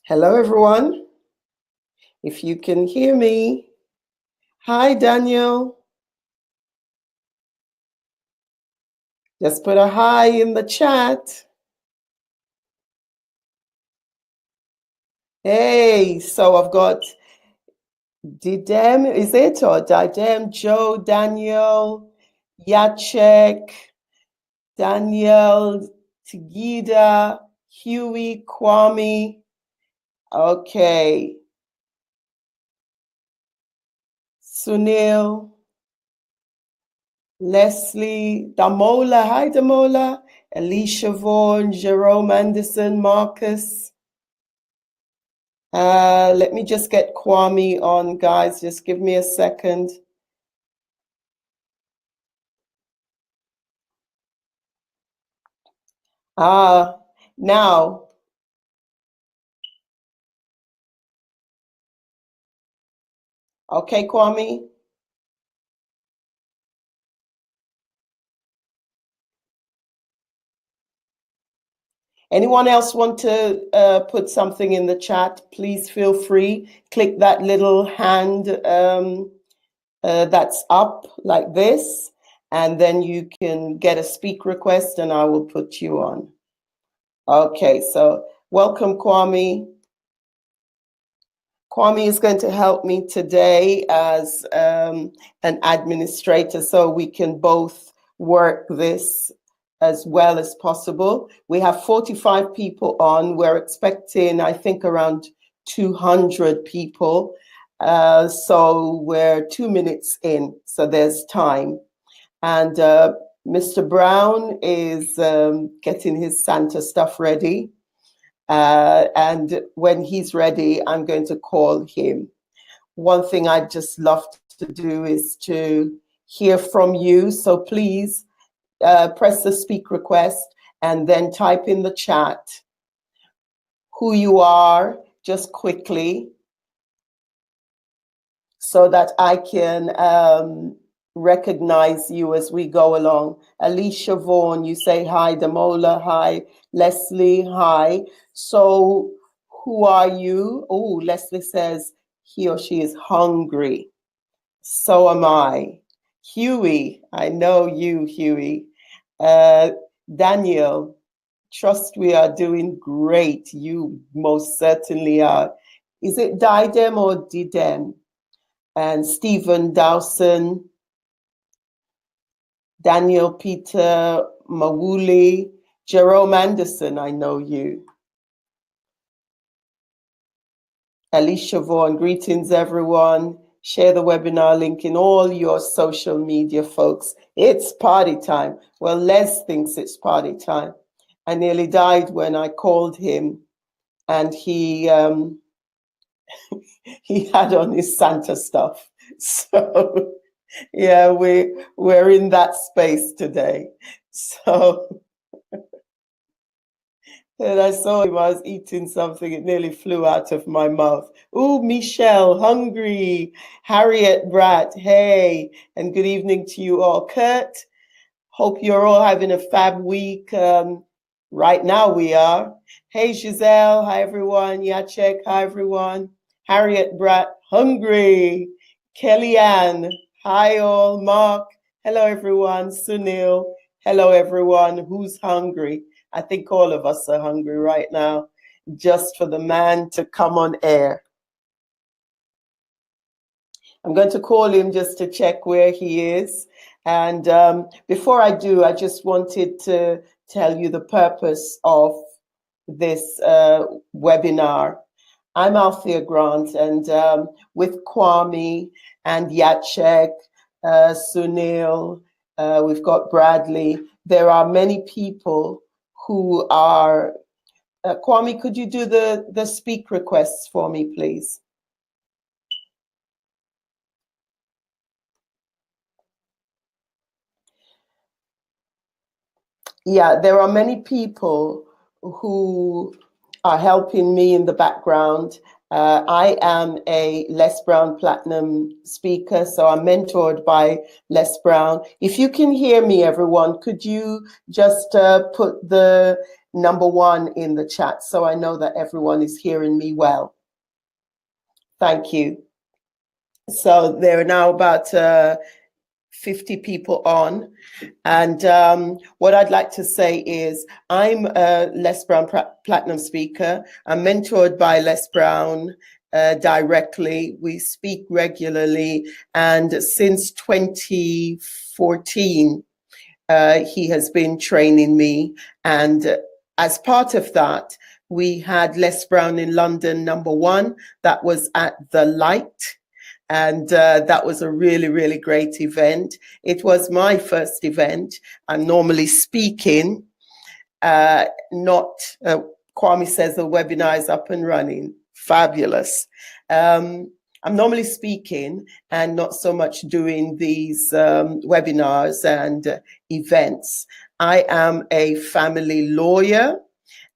Hello, everyone. If you can hear me. Hi, Daniel. Just put a hi in the chat. Hey, so I've got Didem, is it? Or Didem, Joe, Daniel, Yachek, Daniel, Tigida, Huey, Kwame. Okay. Sunil, Leslie, Damola. Hi, Damola. Alicia Vaughan, Jerome Anderson, Marcus. Let me just get Kwame on, guys. Just give me a second. Now. Okay, Kwame. Anyone else want to put something in the chat? Please feel free. Click that little hand that's up like this, and then you can get a speak request and I will put you on. Okay, so welcome, Kwame. Kwame is going to help me today as an administrator so we can both work this as well as possible. We have 45 people on. We're expecting, I think, around 200 people. So we're 2 minutes in, so there's time. And Mr. Brown is getting his Santa stuff ready. And when he's ready, I'm going to call him. One thing I'd just love to do is to hear from you. So please press the speak request and then type in the chat who you are just quickly so that I can recognize you as we go along. Alicia Vaughan, you say hi. Damola, hi. Leslie, hi. So who are you? Oh, Leslie says he or she is hungry. So am I. Huey, I know you, Huey. Daniel, trust we are doing great. You most certainly are. Is it Didem or Didem? And Stephen Dawson, Daniel Peter Mawuli, Jerome Anderson, I know you. Alicia Vaughan, greetings everyone. Share the webinar link in all your social media, folks. It's party time. Well, Les thinks it's party time. I nearly died when I called him and he he had on his Santa stuff. So yeah, we're in that space today. So and I saw him, I was eating something, it nearly flew out of my mouth. Ooh, Michelle, hungry. Harriet Bratt, hey, and good evening to you all. Kurt, hope you're all having a fab week. Right now we are. Hey, Giselle, hi everyone. Yachek, hi everyone. Harriet Bratt, hungry. Kellyanne, hi all. Mark, hello everyone. Sunil, hello everyone. Who's hungry? I think all of us are hungry right now, just for the man to come on air. I'm going to call him just to check where he is. And before I do, I just wanted to tell you the purpose of this webinar. I'm Althea Grant, and with Kwame and Yachek, Sunil, we've got Bradley. There are many people who are, Kwame, could you do the speak requests for me, please? Yeah, there are many people who are helping me in the background. I am a Les Brown Platinum speaker, so I'm mentored by Les Brown. If you can hear me, everyone, could you just put the number one in the chat, so I know that everyone is hearing me well. Thank you. So there are now about 50 people on. And what I'd like to say is I'm a Les Brown Platinum speaker. I'm mentored by Les Brown directly. We speak regularly. And since 2014, he has been training me. And as part of that, we had Les Brown in London #1. That was at the Light. And that was a really, really great event. It was my first event. I'm normally speaking, Kwame says the webinar is up and running. Fabulous. I'm normally speaking and not so much doing these webinars and events. I am a family lawyer,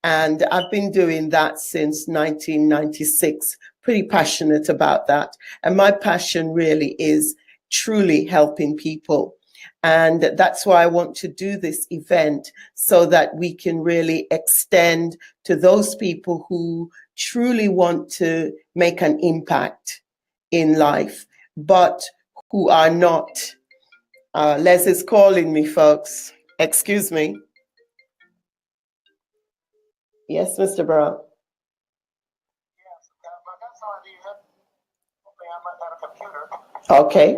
and I've been doing that since 1996. Pretty passionate about that. And my passion really is truly helping people. And that's why I want to do this event, so that we can really extend to those people who truly want to make an impact in life, but who are not. Les is calling me, folks. Excuse me. Yes, Mr. Brown. Okay.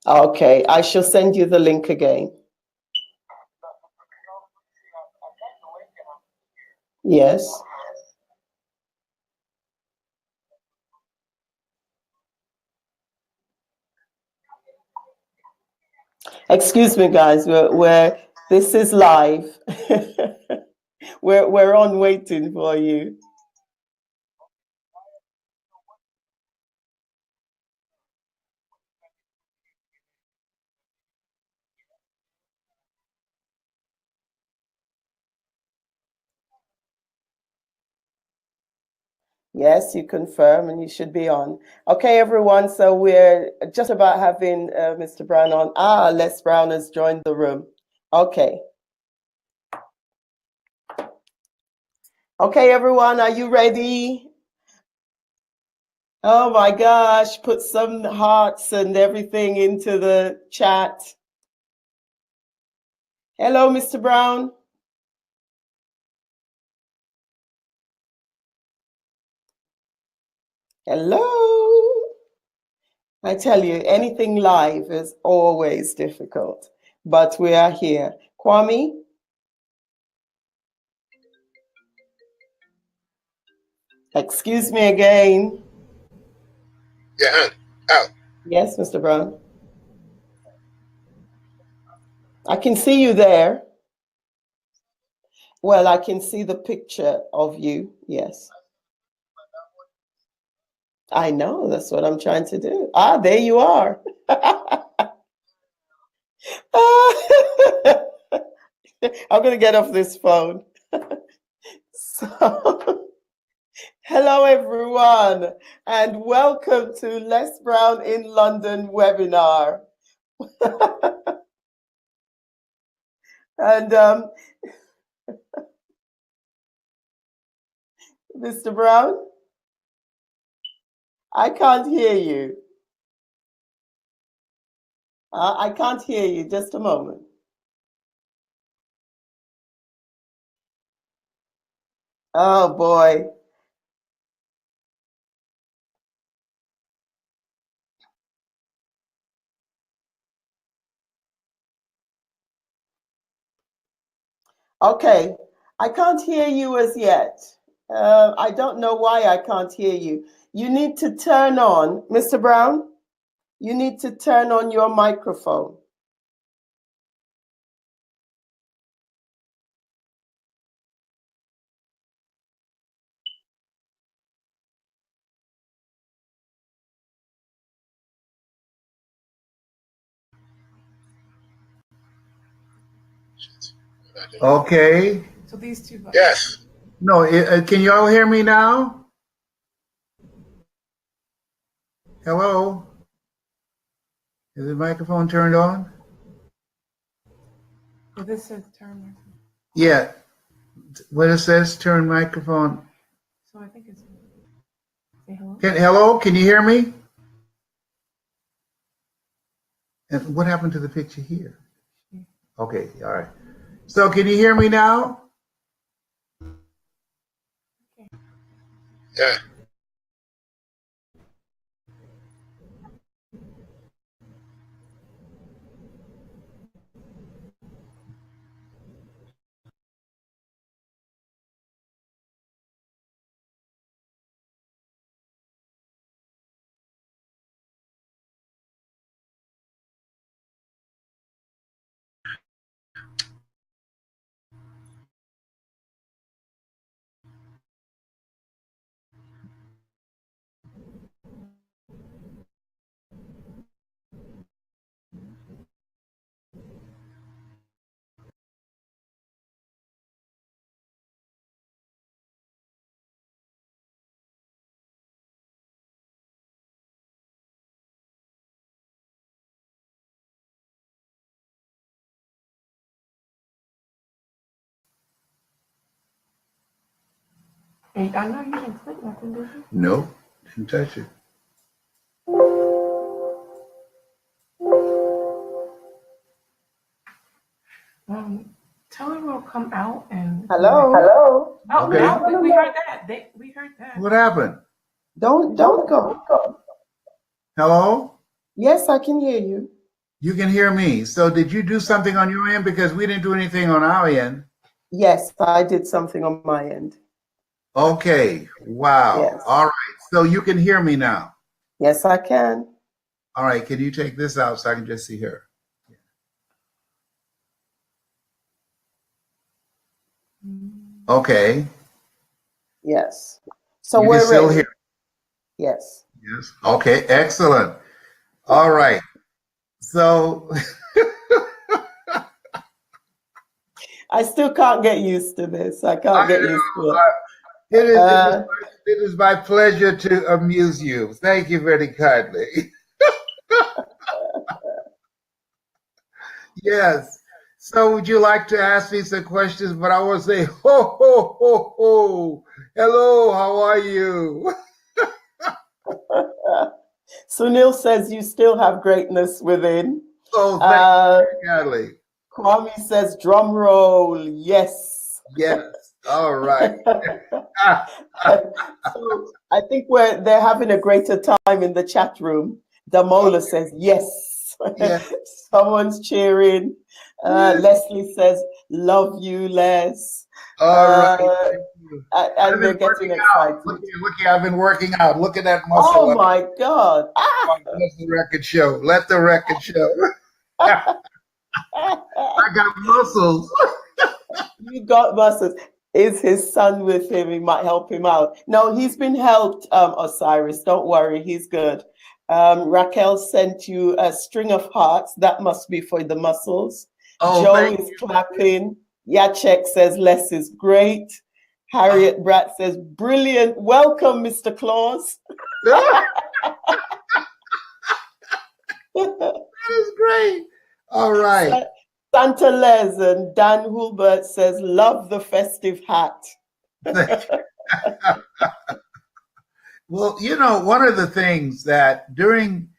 Okay, I shall send you the link again. Yes. Excuse me, guys. This is live. we're on waiting for you. Yes, you confirm, and you should be on. Okay, everyone. So we're just about having Mr. Brown on. Les Brown has joined the room. Okay. Okay, everyone, are you ready? Oh my gosh, put some hearts and everything into the chat. Hello, Mr. Brown. Hello. I tell you, anything live is always difficult, but we are here. Kwame? Excuse me again. Yeah, out. Yes, Mr. Brown. I can see you there. Well, I can see the picture of you. Yes. I know. That's what I'm trying to do. There you are. I'm going to get off this phone. So, hello, everyone, and welcome to Les Brown in London webinar. And Mr. Brown, I can't hear you. I can't hear you. Just a moment. Oh, boy. Okay. I can't hear you as yet. I don't know why I can't hear you. You need to turn on, Mr. Brown, you need to turn on your microphone. Okay. So these two buttons. Yes. No, can you all hear me now? Hello? Is the microphone turned on? Well, this says turn microphone. Yeah. When it says turn microphone. So I think it's say hello. Hello, can you hear me? And what happened to the picture here? Okay, all right. So can you hear me now? Okay. Yeah. And I know you didn't click nothing, did you? No, didn't touch it. Tell her we'll come out and. Hello? Hello? Oh, Okay. no, we heard that. We heard that. What happened? Don't go. Hello? Yes, I can hear you. You can hear me. So did you do something on your end? Because we didn't do anything on our end. Yes, I did something on my end. Okay. Wow. Yes. All right. So you can hear me now. Yes, I can. All right. Can you take this out so I can just see her? Okay. Yes. So You we're can still ready. hear. Yes. Yes. Okay. Excellent. All right. So I still can't get used to this. I can't get used to it. It is my pleasure to amuse you. Thank you very kindly. Yes. So would you like to ask me some questions? But I want to say, ho, ho, ho, ho. Hello, how are you? Sunil says you still have greatness within. Oh, thank you very kindly. Kwame says drum roll. Yes. Yes. All right. So I think they're having a greater time in the chat room. Damola says yes. Yes. Someone's cheering. Leslie says, love you, Les. All right. And they're getting excited. Look, I've been working out. Look at that muscle. Oh my God. Let the record show. Let the record show. I got muscles. You got muscles. Is his son with him? He might help him out. No, he's been helped, Osiris. Don't worry, he's good. Raquel sent you a string of hearts. That must be for the muscles. Oh, Joe is clapping. Yachek says Les is great. Harriet Bratt says, brilliant. Welcome, Mr. Claus. That is great. All right. Santa Les and Dan Hulbert says, love the festive hat. Well, you know, one of the things that during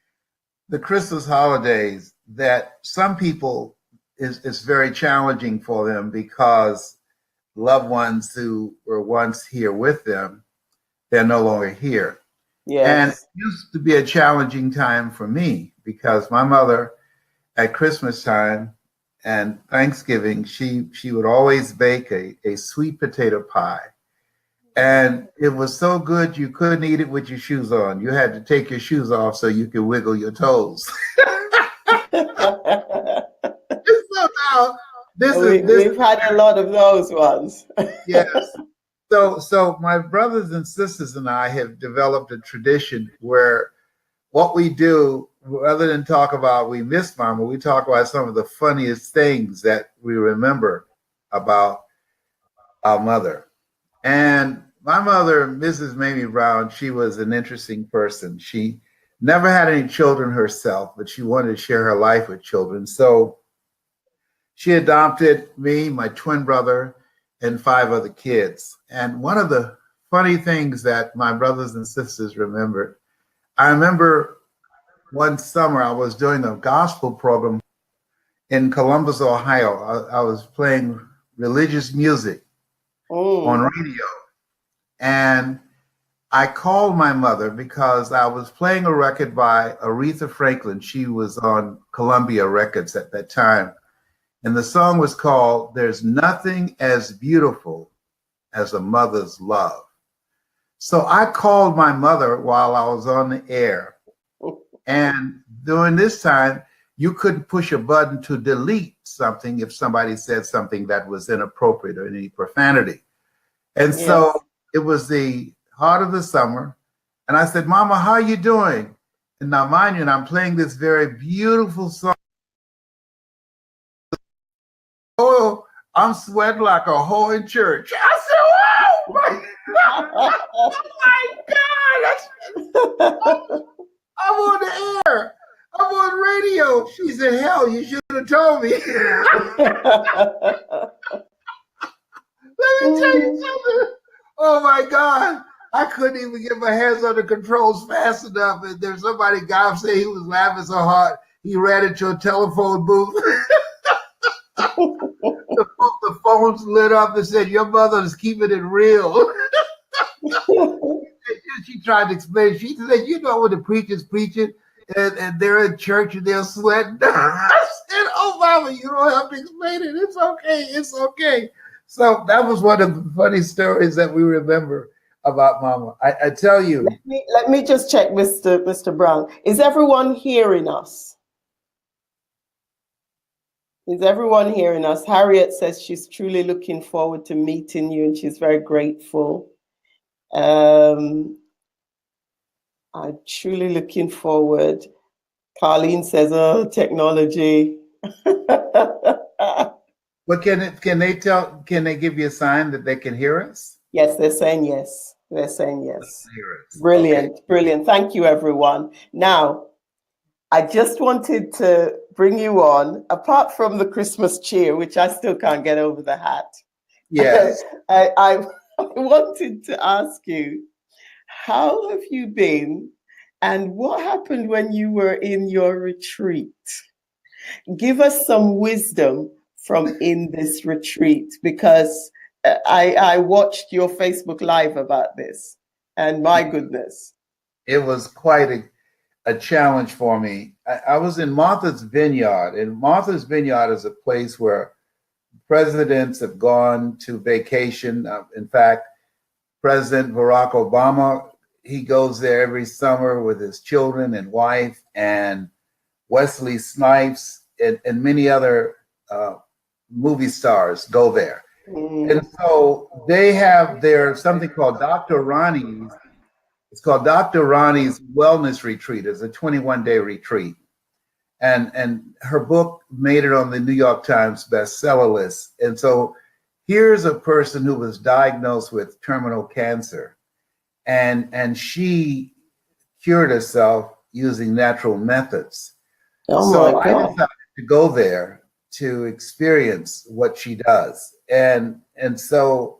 the Christmas holidays that some people is very challenging for them because loved ones who were once here with them, they're no longer here. Yes. And it used to be a challenging time for me because my mother at Christmas time and Thanksgiving, she would always bake a sweet potato pie. And it was so good you couldn't eat it with your shoes on. You had to take your shoes off so you could wiggle your toes. So now, we've had a lot of those ones. Yes. So my brothers and sisters and I have developed a tradition where what we do, rather than talk about we miss Mama, we talk about some of the funniest things that we remember about our mother. And my mother, Mrs. Mamie Brown, she was an interesting person. She never had any children herself, but she wanted to share her life with children. So She adopted me, my twin brother, and 5 other kids. And one of the funny things that my brothers and sisters remember, I remember one summer I was doing a gospel program in Columbus, Ohio. I was playing religious music on radio. And I called my mother because I was playing a record by Aretha Franklin. She was on Columbia Records at that time. And the song was called There's Nothing as Beautiful as a Mother's Love. So I called my mother while I was on the air. And during this time, you couldn't push a button to delete something if somebody said something that was inappropriate or any profanity. And so it was the heart of the summer. And I said, Mama, how are you doing? And now, mind you, I'm playing this very beautiful song. Oh, I'm sweating like a hoe in church. I said, wow, oh my God. I'm on the air. I'm on radio. She said, hell, you should have told me. Let me tell you something. Oh my God. I couldn't even get my hands on the controls fast enough. And there's somebody, God said he was laughing so hard, he ran into a telephone booth. The phones lit up and said, your mother is keeping it real. She tried to explain. She said, you know when the preacher's preaching and they're in church and they're sweating. I said, oh, Mama, you don't have to explain it. It's okay. It's okay. So that was one of the funny stories that we remember about Mama. I tell you. Let me just check, Mr. Brown. Is everyone hearing us? Is everyone hearing us? Harriet says she's truly looking forward to meeting you and she's very grateful. I'm truly looking forward. Carlene says, oh, technology. But can they give you a sign that they can hear us? Yes, they're saying yes. They're saying yes. Brilliant, okay. Brilliant. Thank you, everyone. Now, I just wanted to bring you on, apart from the Christmas cheer, which I still can't get over the hat. Yes. I wanted to ask you, how have you been and what happened when you were in your retreat? Give us some wisdom from in this retreat, because I watched your Facebook Live about this, and my goodness. It was quite a challenge for me. I was in Martha's Vineyard, and Martha's Vineyard is a place where presidents have gone to vacation. In fact, President Barack Obama, he goes there every summer with his children and wife, and Wesley Snipes and many other movie stars go there. And so they have their something called Dr. Ronnie's. It's called Dr. Ronnie's Wellness Retreat. It's a 21-day retreat. And her book made it on the New York Times bestseller list. And so here's a person who was diagnosed with terminal cancer. And she cured herself using natural methods. Oh so my God. I decided to go there to experience what she does. And so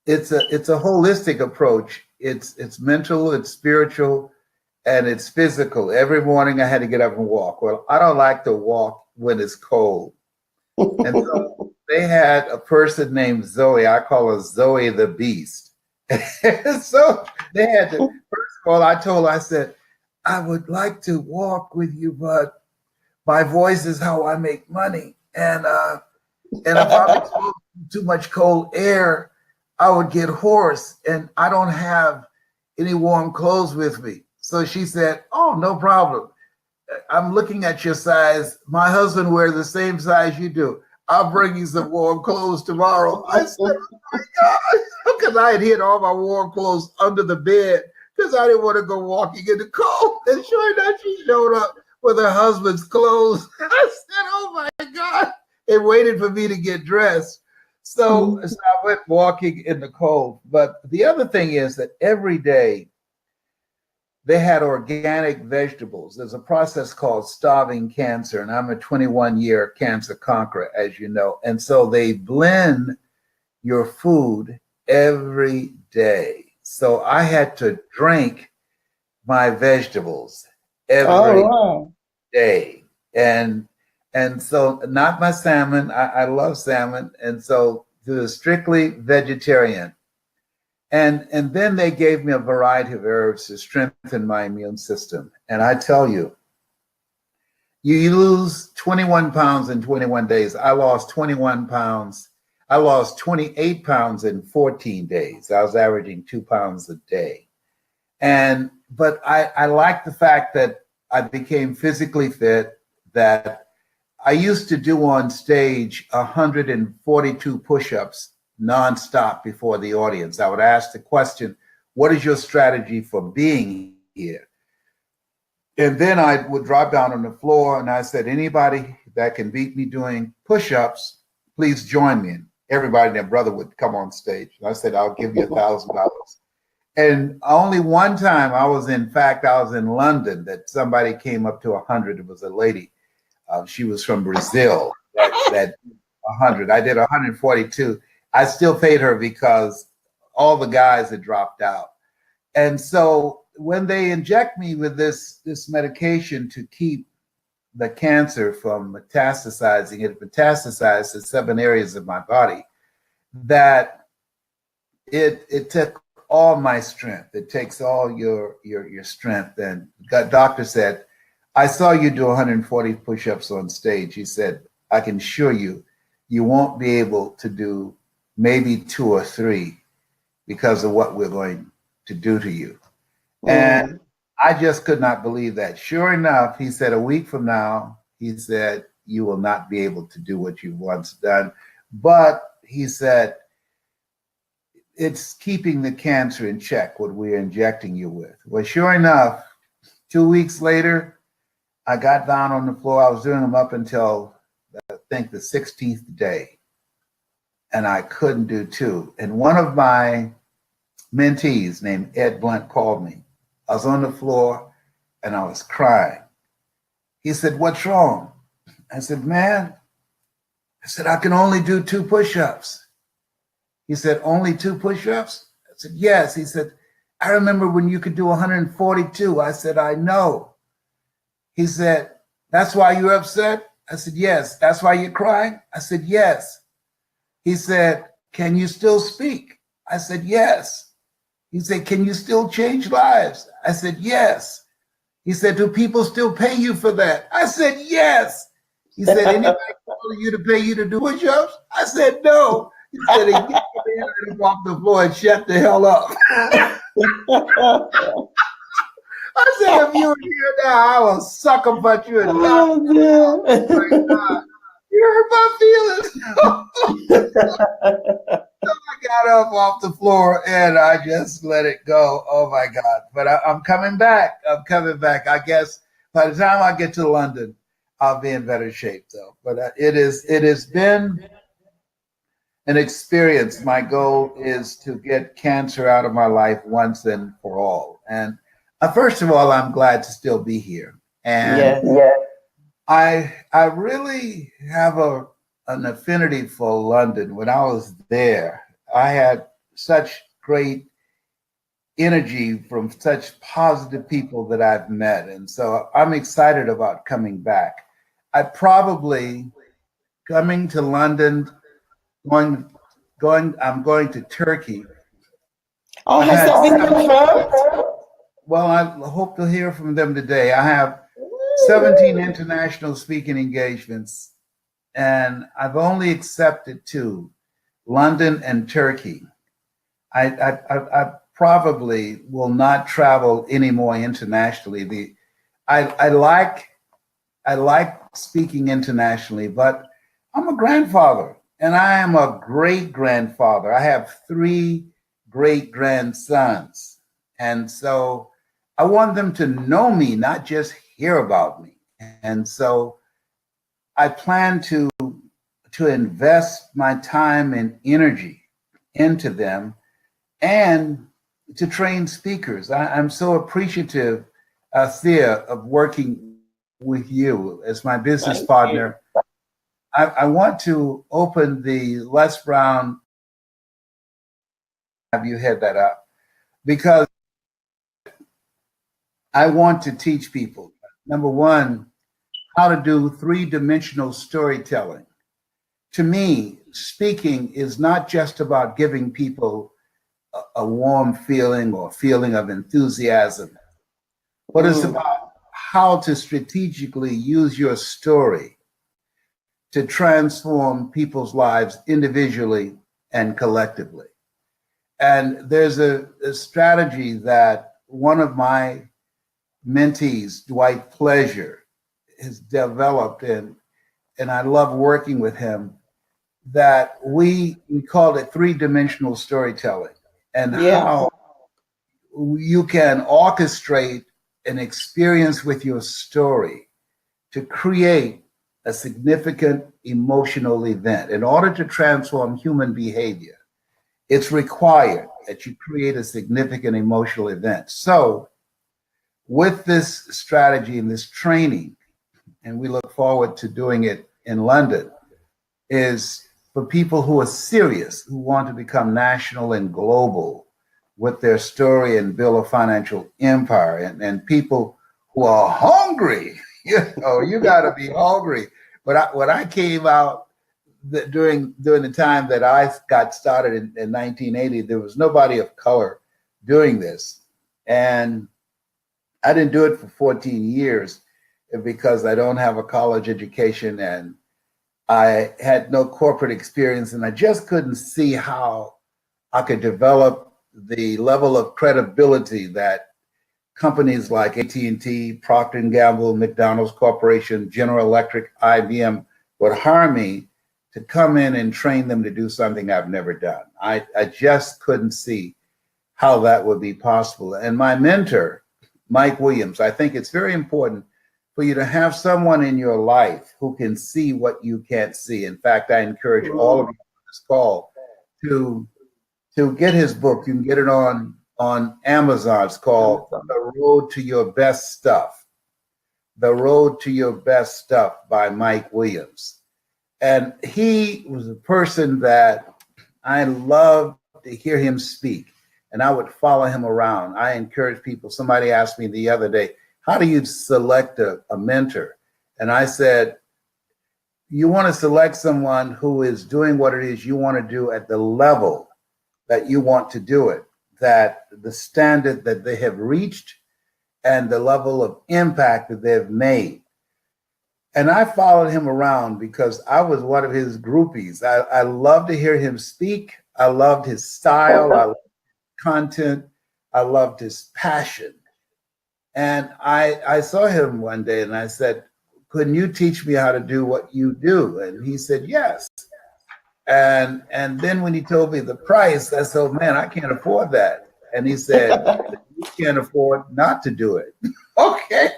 it's a holistic approach. It's mental, it's spiritual, and it's physical. Every morning I had to get up and walk. Well, I don't like to walk when it's cold. And so they had a person named Zoe. I call her Zoe the Beast. So they had to, first of all, I said, I would like to walk with you, but my voice is how I make money. And if I'm exposed to too much cold air, I would get hoarse, and I don't have any warm clothes with me. So she said, oh, no problem. I'm looking at your size. My husband wears the same size you do. I'll bring you some warm clothes tomorrow. I said, oh my God, because I had hid all my warm clothes under the bed because I didn't want to go walking in the cold. And sure enough, she showed up with her husband's clothes. I said, oh my God, and waited for me to get dressed. So I went walking in the cold. But the other thing is that every day they had organic vegetables. There's a process called starving cancer, and I'm a 21-year cancer conqueror, as you know. And so they blend your food every day. So I had to drink my vegetables every Oh, wow. day. And so not my salmon. I love salmon. And so it was strictly vegetarian. And then they gave me a variety of herbs to strengthen my immune system. And I tell you, you lose 21 pounds in 21 days. I lost 21 pounds. I lost 28 pounds in 14 days. I was averaging 2 pounds a day. But I like the fact that I became physically fit, that I used to do on stage 142 push-ups nonstop before the audience. I would ask the question, what is your strategy for being here? And then I would drop down on the floor and I said, anybody that can beat me doing push-ups, please join me. And everybody and their brother would come on stage. And I said, I'll give you $1,000. And only one time I was in London that somebody came up to 100. It was a lady. She was from Brazil, that 100. I did 142. I still paid her because all the guys had dropped out. And so when they inject me with this medication to keep the cancer from metastasizing, it metastasized to 7 areas of my body, that it took all my strength. It takes all your strength. And the doctor said, I saw you do 140 push-ups on stage. He said, I can assure you, you won't be able to do maybe 2 or 3 because of what we're going to do to you. And I just could not believe that. Sure enough, he said, a week from now, he said, you will not be able to do what you've once done. But he said, it's keeping the cancer in check, what we're injecting you with. Well, sure enough, 2 weeks later, I got down on the floor. I was doing them up until, I think, the 16th day. And I couldn't do 2. And one of my mentees named Ed Blunt called me. I was on the floor and I was crying. He said, what's wrong? I said, man, I can only do 2 push-ups. He said, only 2 push-ups? I said, yes. He said, I remember when you could do 142. I said, I know. He said, that's why you're upset? I said, yes. That's why you're crying? I said, yes. He said, can you still speak? I said, yes. He said, can you still change lives? I said, yes. He said, do people still pay you for that? I said, yes. He said, anybody calling you to pay you to do push-ups? I said, no. He said, get your hand off the floor and shut the hell up. I said, if you were here now, I will sucker butt you and knock you out. Oh my God. You hurt my feelings. So I got up off the floor and I just let it go. Oh my God. But I'm coming back. I'm coming back. I guess by the time I get to London, I'll be in better shape though. But it has been an experience. My goal is to get cancer out of my life once and for all. And first of all, I'm glad to still be here. And I really have an affinity for London. When I was there, I had such great energy from such positive people that I've met. And so I'm excited about coming back. I probably, coming to London, I'm going to Turkey. Oh, has that been confirmed? Well, I hope to hear from them today. I have 17 international speaking engagements, and I've only accepted 2, London and Turkey. I probably will not travel anymore internationally. I like speaking internationally, but I'm a grandfather and I am a great grandfather. I have 3 great grandsons. And so I want them to know me, not just hear about me. And so I plan to invest my time and energy into them and to train speakers. I'm so appreciative, Thea, of working with you as my business Thank you. partner. I want to open the Les Brown, have you head that up, because I want to teach people, number one, how to do three-dimensional storytelling. To me, speaking is not just about giving people a warm feeling or feeling of enthusiasm, but it's about how to strategically use your story to transform people's lives individually and collectively. And there's a strategy that one of my mentees, Dwight Pleasure, has developed, and I love working with him, that we called it three-dimensional storytelling, and Yeah. how you can orchestrate an experience with your story to create a significant emotional event. In order to transform human behavior, it's required that you create a significant emotional event. So with this strategy and this training, and we look forward to doing it in London, is for people who are serious, who want to become national and global with their story and build a financial empire, and people who are hungry. You got to be hungry. But when I came out during the time that I got started in 1980, there was nobody of color doing this. And I didn't do it for 14 years because I don't have a college education and I had no corporate experience, and I just couldn't see how I could develop the level of credibility that companies like AT&T, Procter & Gamble, McDonald's Corporation, General Electric, IBM would hire me to come in and train them to do something I've never done. I just couldn't see how that would be possible. And my mentor, Mike Williams, I think it's very important for you to have someone in your life who can see what you can't see. In fact, I encourage all of you on this call to get his book. You can get it on Amazon. It's called The Road to Your Best Stuff. The Road to Your Best Stuff by Mike Williams. And he was a person that I loved to hear him speak, and I would follow him around. I encourage people. Somebody asked me the other day, how do you select a mentor? And I said, you want to select someone who is doing what it is you want to do at the level that you want to do it, that the standard that they have reached and the level of impact that they've made. And I followed him around because I was one of his groupies. I loved to hear him speak. I loved his style. I loved his content. I loved his passion. And I saw him one day and I said, couldn't you teach me how to do what you do? And he said, yes. And then when he told me the price, I said, man, I can't afford that. And he said, you can't afford not to do it. Okay.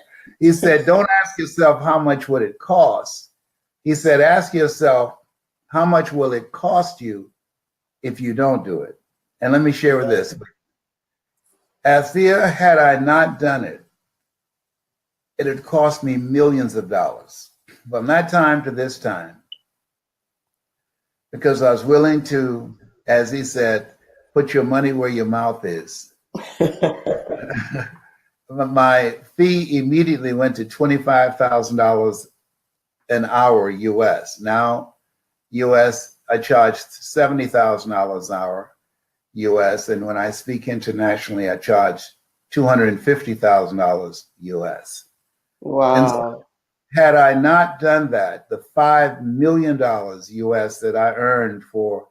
He said, don't ask yourself how much would it cost. He said, ask yourself, how much will it cost you if you don't do it? And let me share with this. Thea, had I not done it, it had cost me millions of dollars. From that time to this time, because I was willing to, as he said, put your money where your mouth is. My fee immediately went to $25,000 an hour US. Now, US, I charged $70,000 an hour US. And when I speak internationally, I charge $250,000 US. Wow. And so, had I not done that, the $5 million US that I earned for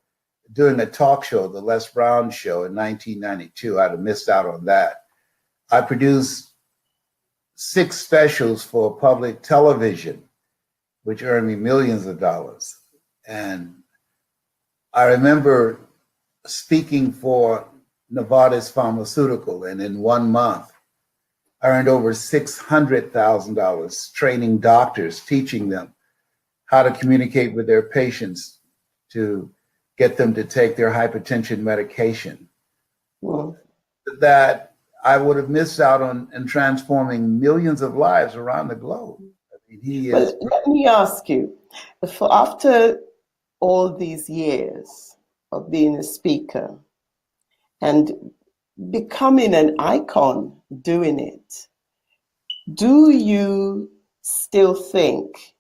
doing a talk show, the Les Brown Show in 1992, I'd have missed out on that. I produced 6 specials for public television, which earned me millions of dollars. And I remember speaking for Novartis Pharmaceutical, and in 1 month, I earned over $600,000 training doctors, teaching them how to communicate with their patients to get them to take their hypertension medication. Wow. that I would have missed out on in transforming millions of lives around the globe. I mean, he is. But let me ask you, after all these years of being a speaker and becoming an icon doing it, do you still think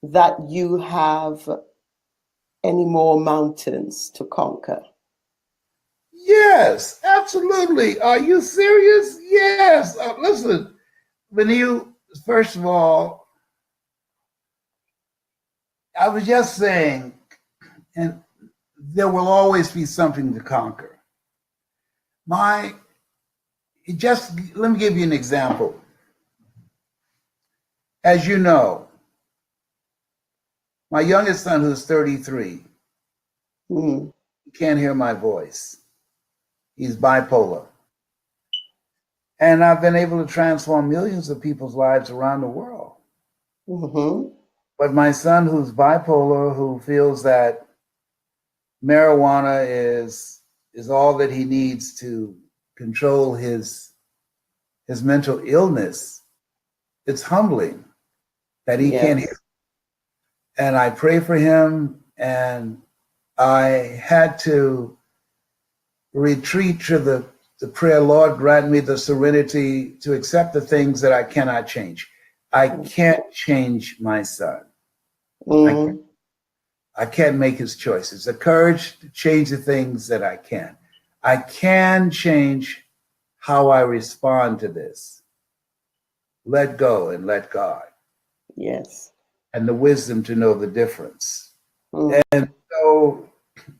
that you have any more mountains to conquer? Yes, absolutely. Are you serious? Yes. Listen, when first of all, I was just saying, and there will always be something to conquer. Let me give you an example. As you know, my youngest son, who's 33, Mm. he can't hear my voice. He's bipolar. And I've been able to transform millions of people's lives around the world. Mm-hmm. But my son, who's bipolar, who feels that marijuana is all that he needs to control his mental illness, it's humbling that he can't hear. And I pray for him, and I had to retreat to the prayer, Lord, grant me the serenity to accept the things that I cannot change. I can't change my son. Mm. I can't make his choices. The courage to change the things that I can. I can change how I respond to this. Let go and let God. Yes. And the wisdom to know the difference. Mm. And so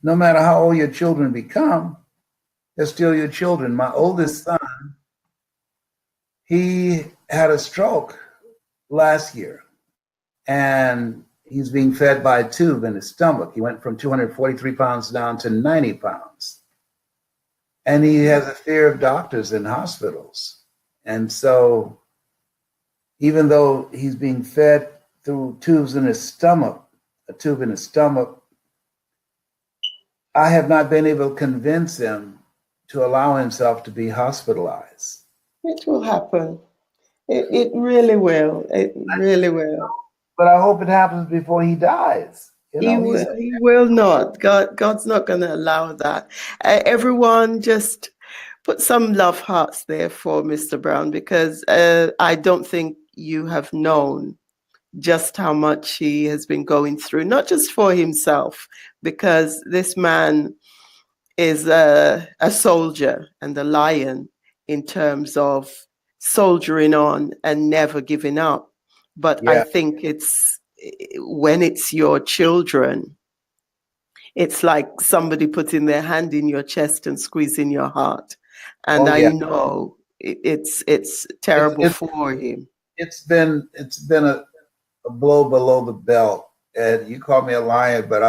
no matter how old your children become, they're still your children. My oldest son, he had a stroke last year, and he's being fed by a tube in his stomach. He went from 243 pounds down to 90 pounds. And he has a fear of doctors and hospitals. And so even though he's being fed through tubes in his stomach, a tube in his stomach, I have not been able to convince him to allow himself to be hospitalized. It will happen. It really will. It really will. But I hope it happens before he dies. He will not. God's not going to allow that. Everyone just put some love hearts there for Mr. Brown, because I don't think you have known just how much he has been going through, not just for himself, because this man is a soldier and a lion in terms of soldiering on and never giving up. But I think when it's your children, it's like somebody putting their hand in your chest and squeezing your heart. And I know it's terrible for him. It's been a blow below the belt. And you call me a lion, but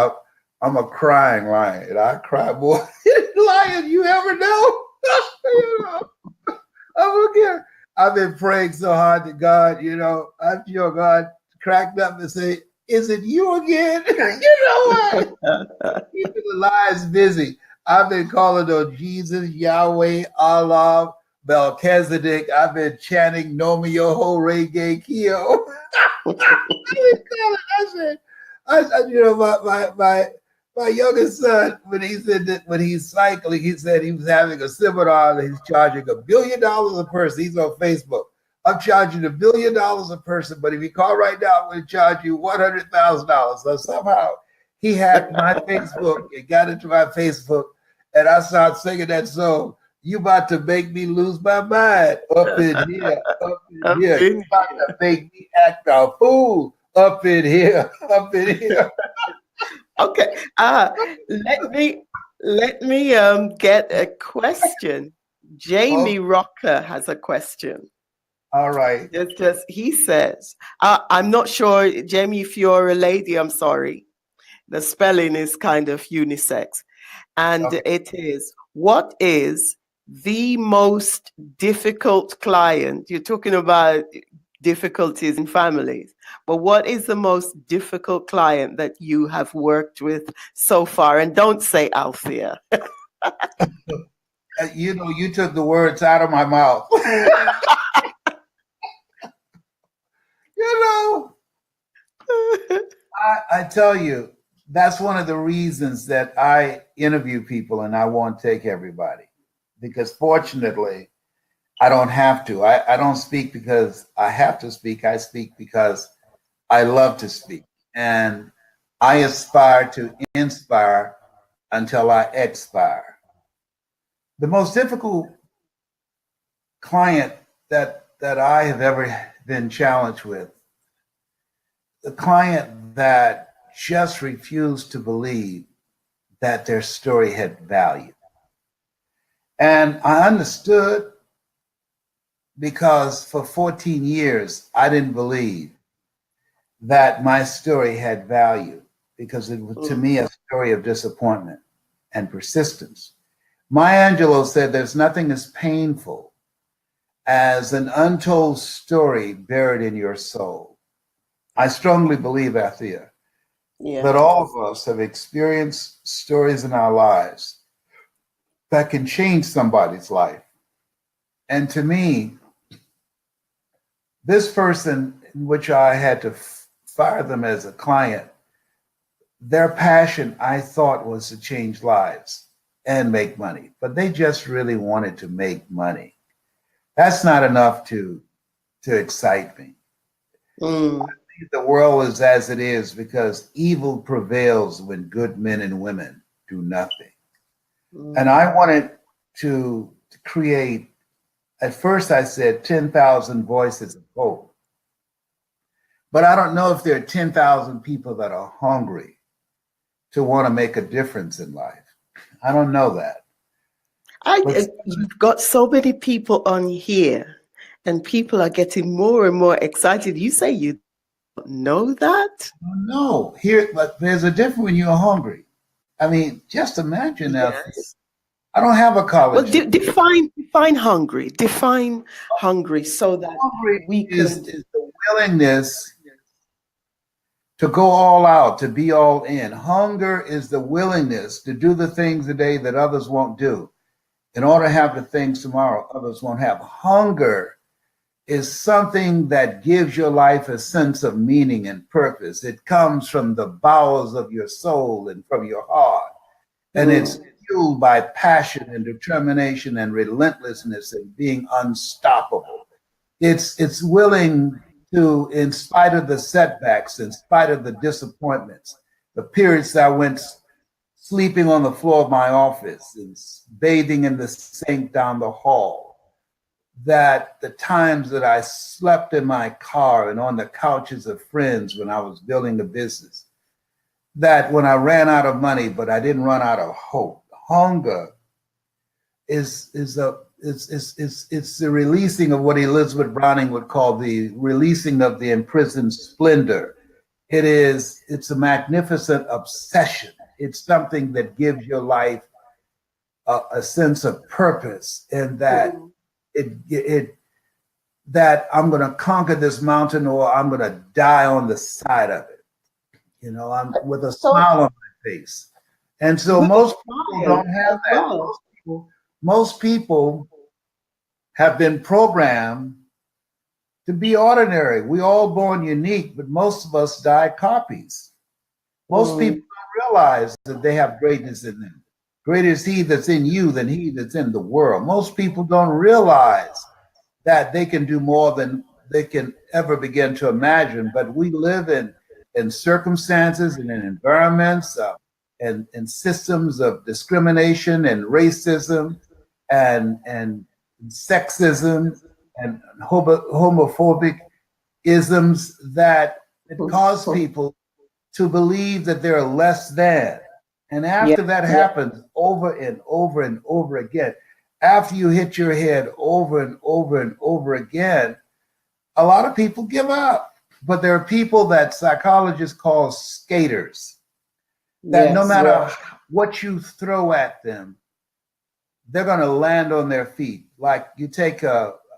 I'm a crying lion. And I cry more lion you ever know. I'm okay. I've been praying so hard to God, I'm sure God cracked up and say, "Is it you again?" You know what? Keeping the lives busy. I've been calling on Jesus, Yahweh, Allah, Melchizedek. I've been chanting Nomi Yoho Rege Kyo. My youngest son, when he said that when he's cycling, he said he was having a seminar that he's charging $1 billion a person. He's on Facebook. I'm charging $1 billion a person, but if you call right now, I'm going to charge you $100,000. So somehow he hacked my Facebook and got into my Facebook, and I started singing that song. You about to make me lose my mind up in here, up in here. You about to make me act a fool up in here, up in here. Okay. Let me get a question. Jamie Rocker has a question. All right. He says, I'm not sure, Jamie, if you're a lady, I'm sorry. The spelling is kind of unisex. And it is, what is the most difficult client? You're talking about difficulties in families, but what is the most difficult client that you have worked with so far? And don't say Althea. You took the words out of my mouth. You know, I tell you, that's one of the reasons that I interview people and I won't take everybody. Because fortunately, I don't have to. I don't speak because I have to speak. I speak because I love to speak. And I aspire to inspire until I expire. The most difficult client that I have ever been challenged with, the client that just refused to believe that their story had value. And I understood, because for 14 years, I didn't believe that my story had value, because it was, to me, a story of disappointment and persistence. Maya Angelou said, there's nothing as painful as an untold story buried in your soul. I strongly believe, Althea, that all of us have experienced stories in our lives that can change somebody's life. And to me, this person, in which I had to fire them as a client, their passion, I thought, was to change lives and make money, but they just really wanted to make money. That's not enough to excite me. I think the world is as it is because evil prevails when good men and women do nothing. And I wanted to create, at first I said 10,000 voices of hope. But I don't know if there are 10,000 people that are hungry to want to make a difference in life. I don't know that. You've got so many people on here, and people are getting more and more excited. You say you don't know that? No, here, but there's a difference when you're hungry. I mean, just imagine that. Yes. I don't have a college. Well, define hungry. Define hungry so that hungry we can. is the willingness to go all out, to be all in. Hunger is the willingness to do the things today that others won't do in order to have the things tomorrow others won't have. Hunger is something that gives your life a sense of meaning and purpose. It comes from the bowels of your soul and from your heart. And it's fueled by passion and determination and relentlessness and being unstoppable. It's willing to, in spite of the setbacks, in spite of the disappointments, the periods that I went sleeping on the floor of my office and bathing in the sink down the hall, that the times that I slept in my car and on the couches of friends when I was building a business, that when I ran out of money, but I didn't run out of hope. Hunger is the releasing of what Elizabeth Browning would call the releasing of the imprisoned splendor. It's a magnificent obsession. It's something that gives your life a sense of purpose, and that that I'm going to conquer this mountain or I'm going to die on the side of it. You know, I'm with a smile on my face. And so most people don't have that. Most people have been programmed to be ordinary. We all born unique, but most of us die copies. Most people don't realize that they have greatness in them. Greater is he that's in you than he that's in the world. Most people don't realize that they can do more than they can ever begin to imagine. But we live in circumstances and in environments and systems of discrimination and racism and sexism and homophobic isms that cause people to believe that they're less than. And after that happens over and over and over again, after you hit your head over and over and over again, a lot of people give up. But there are people that psychologists call skaters, that no matter what you throw at them, they're going to land on their feet. Like you take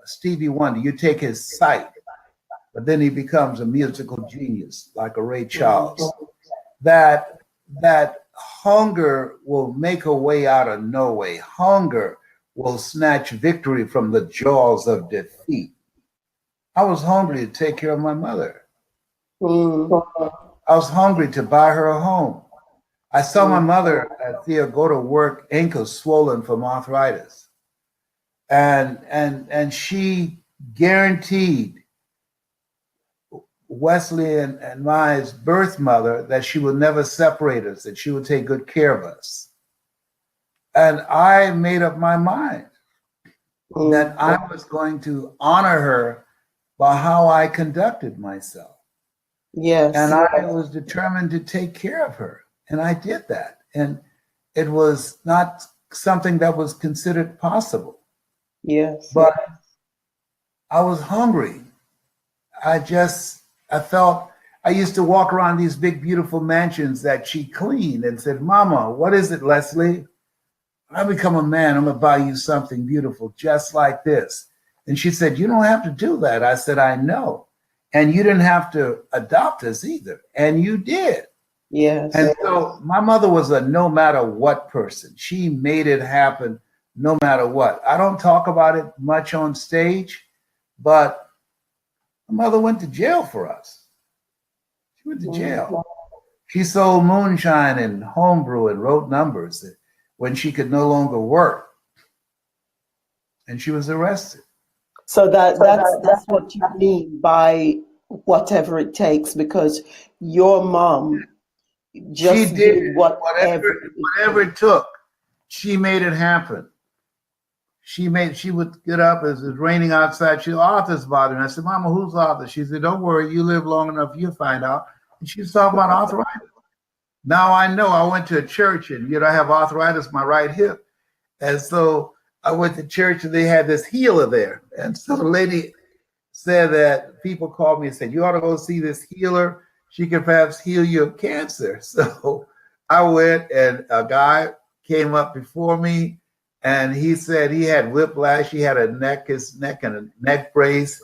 Stevie Wonder, you take his sight, but then he becomes a musical genius like a Ray Charles. That hunger will make a way out of no way. Hunger will snatch victory from the jaws of defeat. I was hungry to take care of my mother. I was hungry to buy her a home. I saw my mother, Thea, go to work, ankles swollen from arthritis. And she guaranteed Wesley and my birth mother that she would never separate us, that she would take good care of us. And I made up my mind that I was going to honor her by how I conducted myself. Yes. And I was determined to take care of her. And I did that. And it was not something that was considered possible. Yes. But I was hungry. I felt, I used to walk around these big, beautiful mansions that she cleaned and said, Mama, what is it, Leslie? I become a man, I'm gonna buy you something beautiful just like this. And she said, you don't have to do that. I said, I know. And you didn't have to adopt us either. And you did. Yes. And so my mother was a no matter what person. She made it happen no matter what. I don't talk about it much on stage, but my mother went to jail for us. She went to jail. She sold moonshine and homebrew and wrote numbers when she could no longer work. And she was arrested. So that's what you mean by whatever it takes, because your mom just she did whatever it took. She made it happen. She would get up as it's raining outside. She Arthur's bothering. I said, Mama, who's Arthur? She said, don't worry, you live long enough, you'll find out. And she was talking about arthritis. Now I know. I went to a church and I have arthritis in my right hip. And so I went to church and they had this healer there. And so the lady said that people called me and said, you ought to go see this healer. She can perhaps heal you of cancer. So I went and a guy came up before me and he said he had whiplash. He had his neck and a neck brace.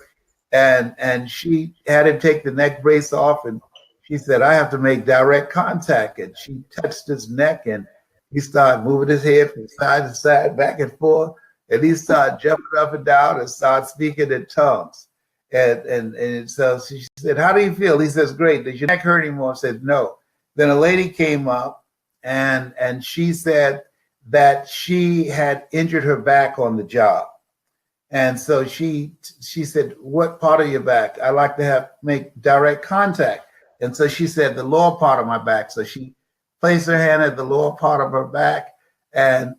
And she had him take the neck brace off. And she said, I have to make direct contact. And she touched his neck and he started moving his head from side to side, back and forth. And he started jumping up and down and started speaking in tongues. And so she said, how do you feel? He says, great. Does your neck hurt anymore? I said, no. Then a lady came up and she said that she had injured her back on the job. And so she said, what part of your back? I like to make direct contact. And so she said, the lower part of my back. So she placed her hand at the lower part of her back and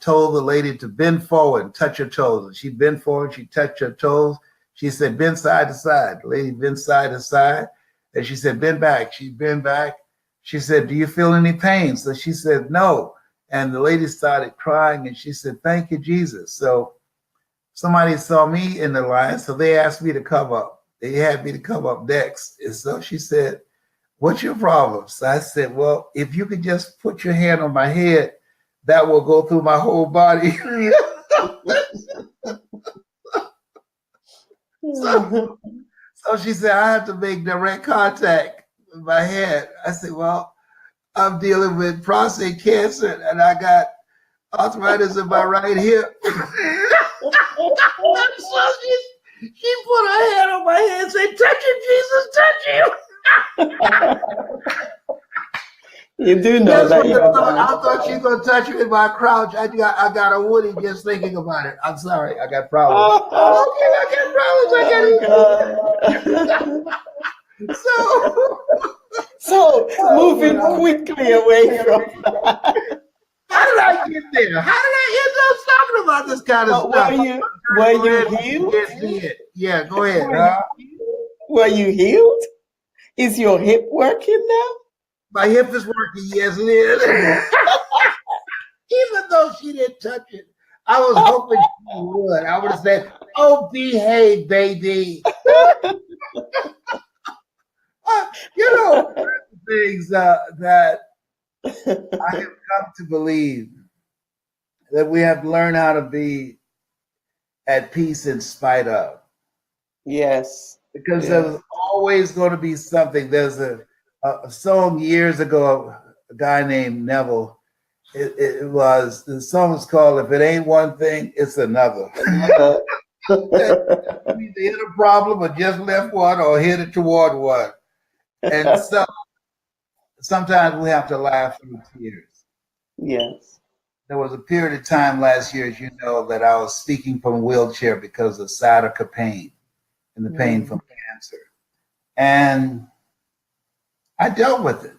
told the lady to bend forward and touch her toes. And she bent forward, she touched her toes. She said, bend side to side. The lady bent side to side. And she said, bend back. She bent back. She said, do you feel any pain? So she said, no. And the lady started crying and she said, thank you, Jesus. So somebody saw me in the line, so they asked me to come up. They had me to come up next. And so she said, what's your problem? So I said, well, if you could just put your hand on my head, that will go through my whole body. So she said, I have to make direct contact with my head. I said, well, I'm dealing with prostate cancer and I got arthritis in my right hip. So she put her hand on my head and said, touch it, Jesus, touch you. You do know that. I thought she was going to touch me in my crouch. I got a woody just thinking about it. I'm sorry. I got problems. I got problems. So moving quickly away from that. How did I get there? How did I end up talking about this kind of stuff? Were you healed? Yeah, go ahead. Were you healed? Is your hip working now? My hip is working, yes it is. Even though she didn't touch it, I was hoping she would. I would have said, oh, behave, baby. Things that I have come to believe that we have to learn how to be at peace in spite of. Yes. Because there's always going to be something. There's a song years ago, a guy named Neville The song was called "If It Ain't One Thing, It's Another." You either hit a problem or just left one or hit it toward one. And so sometimes we have to laugh through tears. Yes. There was a period of time last year, as you know, that I was speaking from a wheelchair because of sciatica pain and the pain from cancer. And I dealt with it.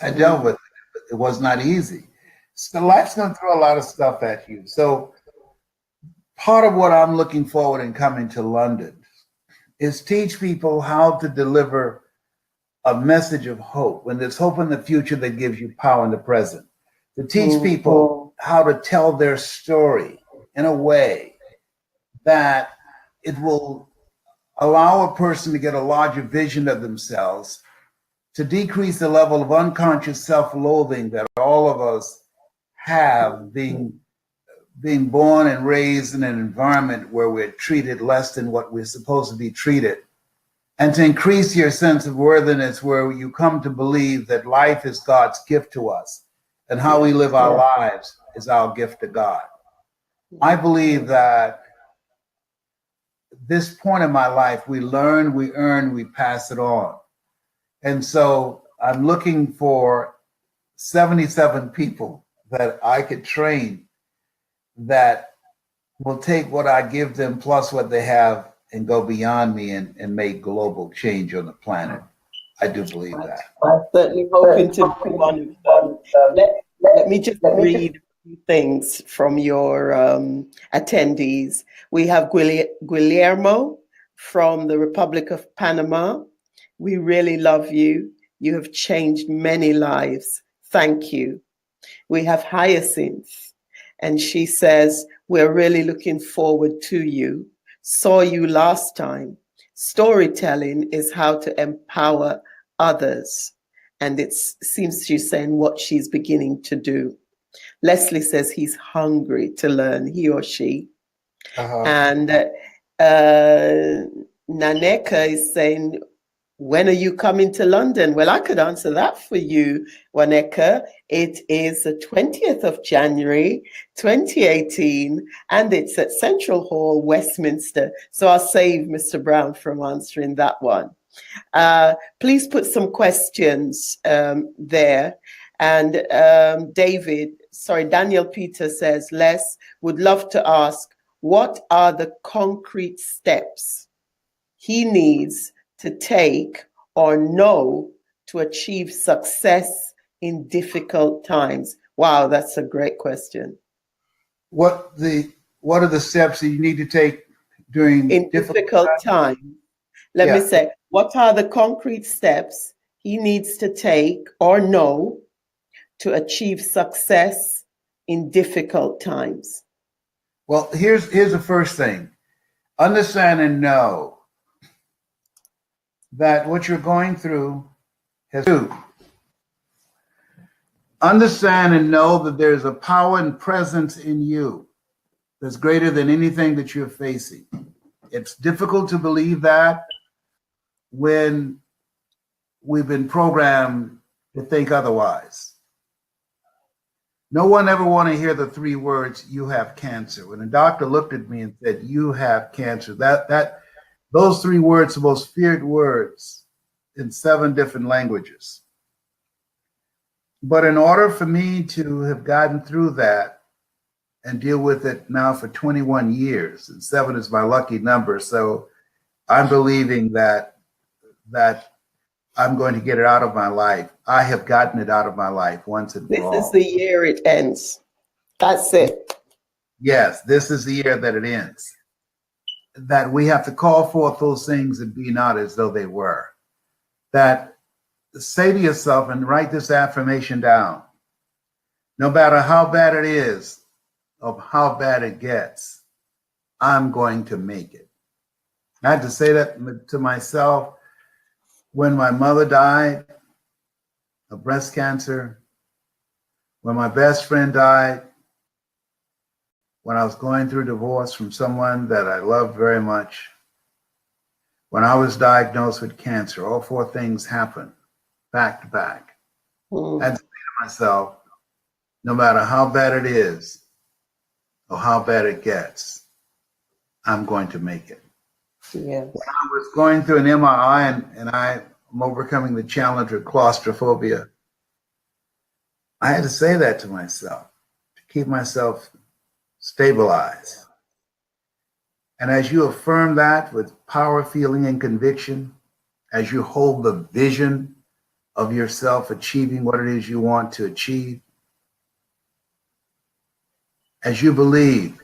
It was not easy. So life's going to throw a lot of stuff at you. So part of what I'm looking forward in coming to London is teach people how to deliver a message of hope. When there's hope in the future that gives you power in the present. To teach people how to tell their story in a way that it will allow a person to get a larger vision of themselves, to decrease the level of unconscious self-loathing that all of us have, being born and raised in an environment where we're treated less than what we're supposed to be treated, and to increase your sense of worthiness where you come to believe that life is God's gift to us and how we live our lives is our gift to God. I believe that this point in my life, we learn, we earn, we pass it on. And so I'm looking for 77 people that I could train that will take what I give them plus what they have and go beyond me and make global change on the planet. I do believe that. I'm certainly hoping to be one of them. Let me just read a few things from your attendees. We have Guillermo from the Republic of Panama. We really love you. You have changed many lives. Thank you. We have Hyacinth, and she says, we're really looking forward to you. Saw you last time. Storytelling is how to empower others. And it seems she's saying what she's beginning to do. Leslie says he's hungry to learn, he or she. And Naneka is saying, when are you coming to London? Well, I could answer that for you, Waneka. It is the 20th of January, 2018, and it's at Central Hall, Westminster. So I'll save Mr. Brown from answering that one. Please put some questions there. And Daniel Peter says, Les would love to ask, what are the concrete steps he needs to take or know to achieve success in difficult times? Wow, that's a great question. What are the steps that you need to take during difficult times? Let me say, what are the concrete steps he needs to take or know to achieve success in difficult times? Well, here's the first thing. Understand and know that what you're going through has two. Understand and know that there's a power and presence in you that's greater than anything that you're facing. It's difficult to believe that when we've been programmed to think otherwise. No one ever want to hear the three words, you have cancer. When a doctor looked at me and said, you have cancer, those three words are the most feared words in 7 different languages. But in order for me to have gotten through that and deal with it now for 21 years, and 7 is my lucky number, so I'm believing that I'm going to get it out of my life. I have gotten it out of my life once and for all. This is the year it ends. That's it. Yes, this is the year that it ends. That we have to call forth those things and be not as though they were. That say to yourself and write this affirmation down. No matter how bad it is or how bad it gets, I'm going to make it. I had to say that to myself when my mother died of breast cancer, when my best friend died, when I was going through divorce from someone that I loved very much, when I was diagnosed with cancer. All 4 things happened back to back. I had to say to myself, no matter how bad it is or how bad it gets, I'm going to make it. Yes. When I was going through an MRI and I'm overcoming the challenge of claustrophobia, I had to say that to myself to keep myself stabilized. And as you affirm that with power, feeling, and conviction, as you hold the vision of yourself achieving what it is you want to achieve, as you believe,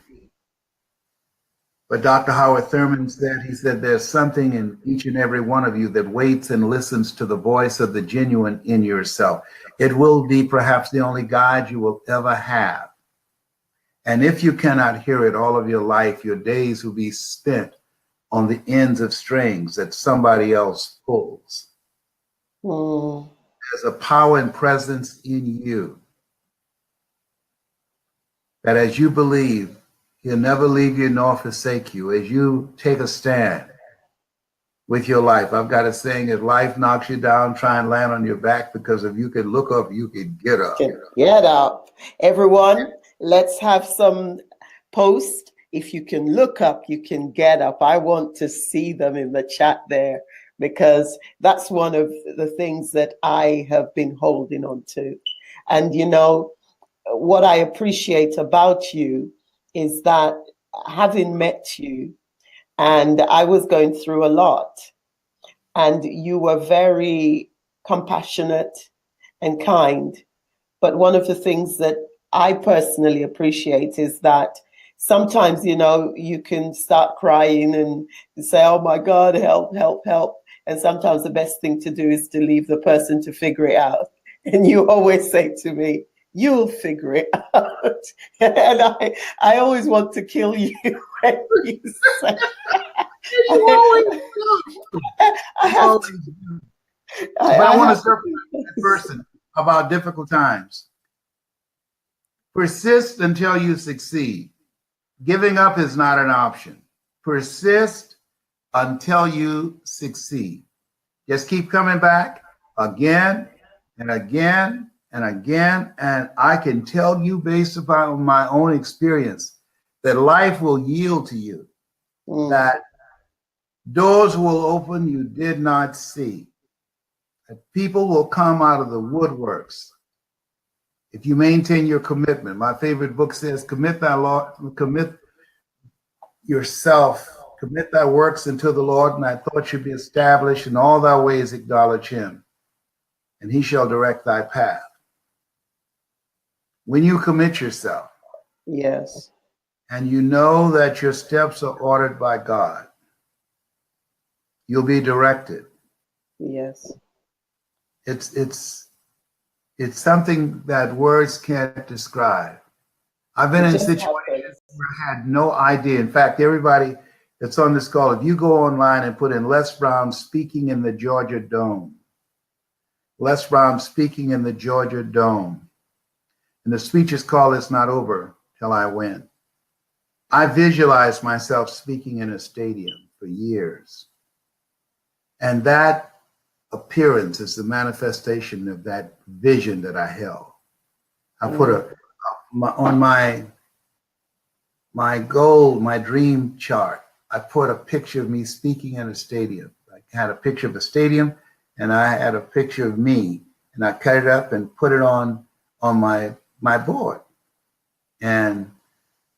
but Dr. Howard Thurman said, he said, there's something in each and every one of you that waits and listens to the voice of the genuine in yourself. It will be perhaps the only guide you will ever have. And if you cannot hear it all of your life, your days will be spent on the ends of strings that somebody else pulls. Mm. There's a power and presence in you that as you believe, he'll never leave you nor forsake you. As you take a stand with your life, I've got a saying, if life knocks you down, try and land on your back, because if you can look up, you can get up. Get up. Everyone, let's have some posts. If you can look up, you can get up. I want to see them in the chat there, because that's one of the things that I have been holding on to. And you know, what I appreciate about you is that having met you, and I was going through a lot, and you were very compassionate and kind. But one of the things that I personally appreciate is that sometimes, you know, you can start crying and say, oh my God, help, help, help. And sometimes the best thing to do is to leave the person to figure it out. And you always say to me, you'll figure it out. And I always want to kill you when you say I want to circle that person about difficult times. Persist until you succeed. Giving up is not an option. Persist until you succeed. Just keep coming back again and again and again. And I can tell you, based upon my own experience, that life will yield to you, that doors will open you did not see, that people will come out of the woodworks if you maintain your commitment. My favorite book says, commit yourself, commit thy works unto the Lord, and thy thoughts should be established. In all thy ways acknowledge him, and he shall direct thy path. When you commit yourself, yes, and you know that your steps are ordered by God, you'll be directed. yes. It's something that words can't describe. I've been in situations where I had no idea. In fact, everybody that's on this call, if you go online and put in Les Brown speaking in the Georgia Dome, Les Brown speaking in the Georgia Dome, and the speech is called It's Not Over Till I Win. I visualized myself speaking in a stadium for years. And that appearance is the manifestation of that vision that I held. I put on my goal, my dream chart, I put a picture of me speaking in a stadium. I had a picture of a stadium, and I had a picture of me, and I cut it up and put it on my board and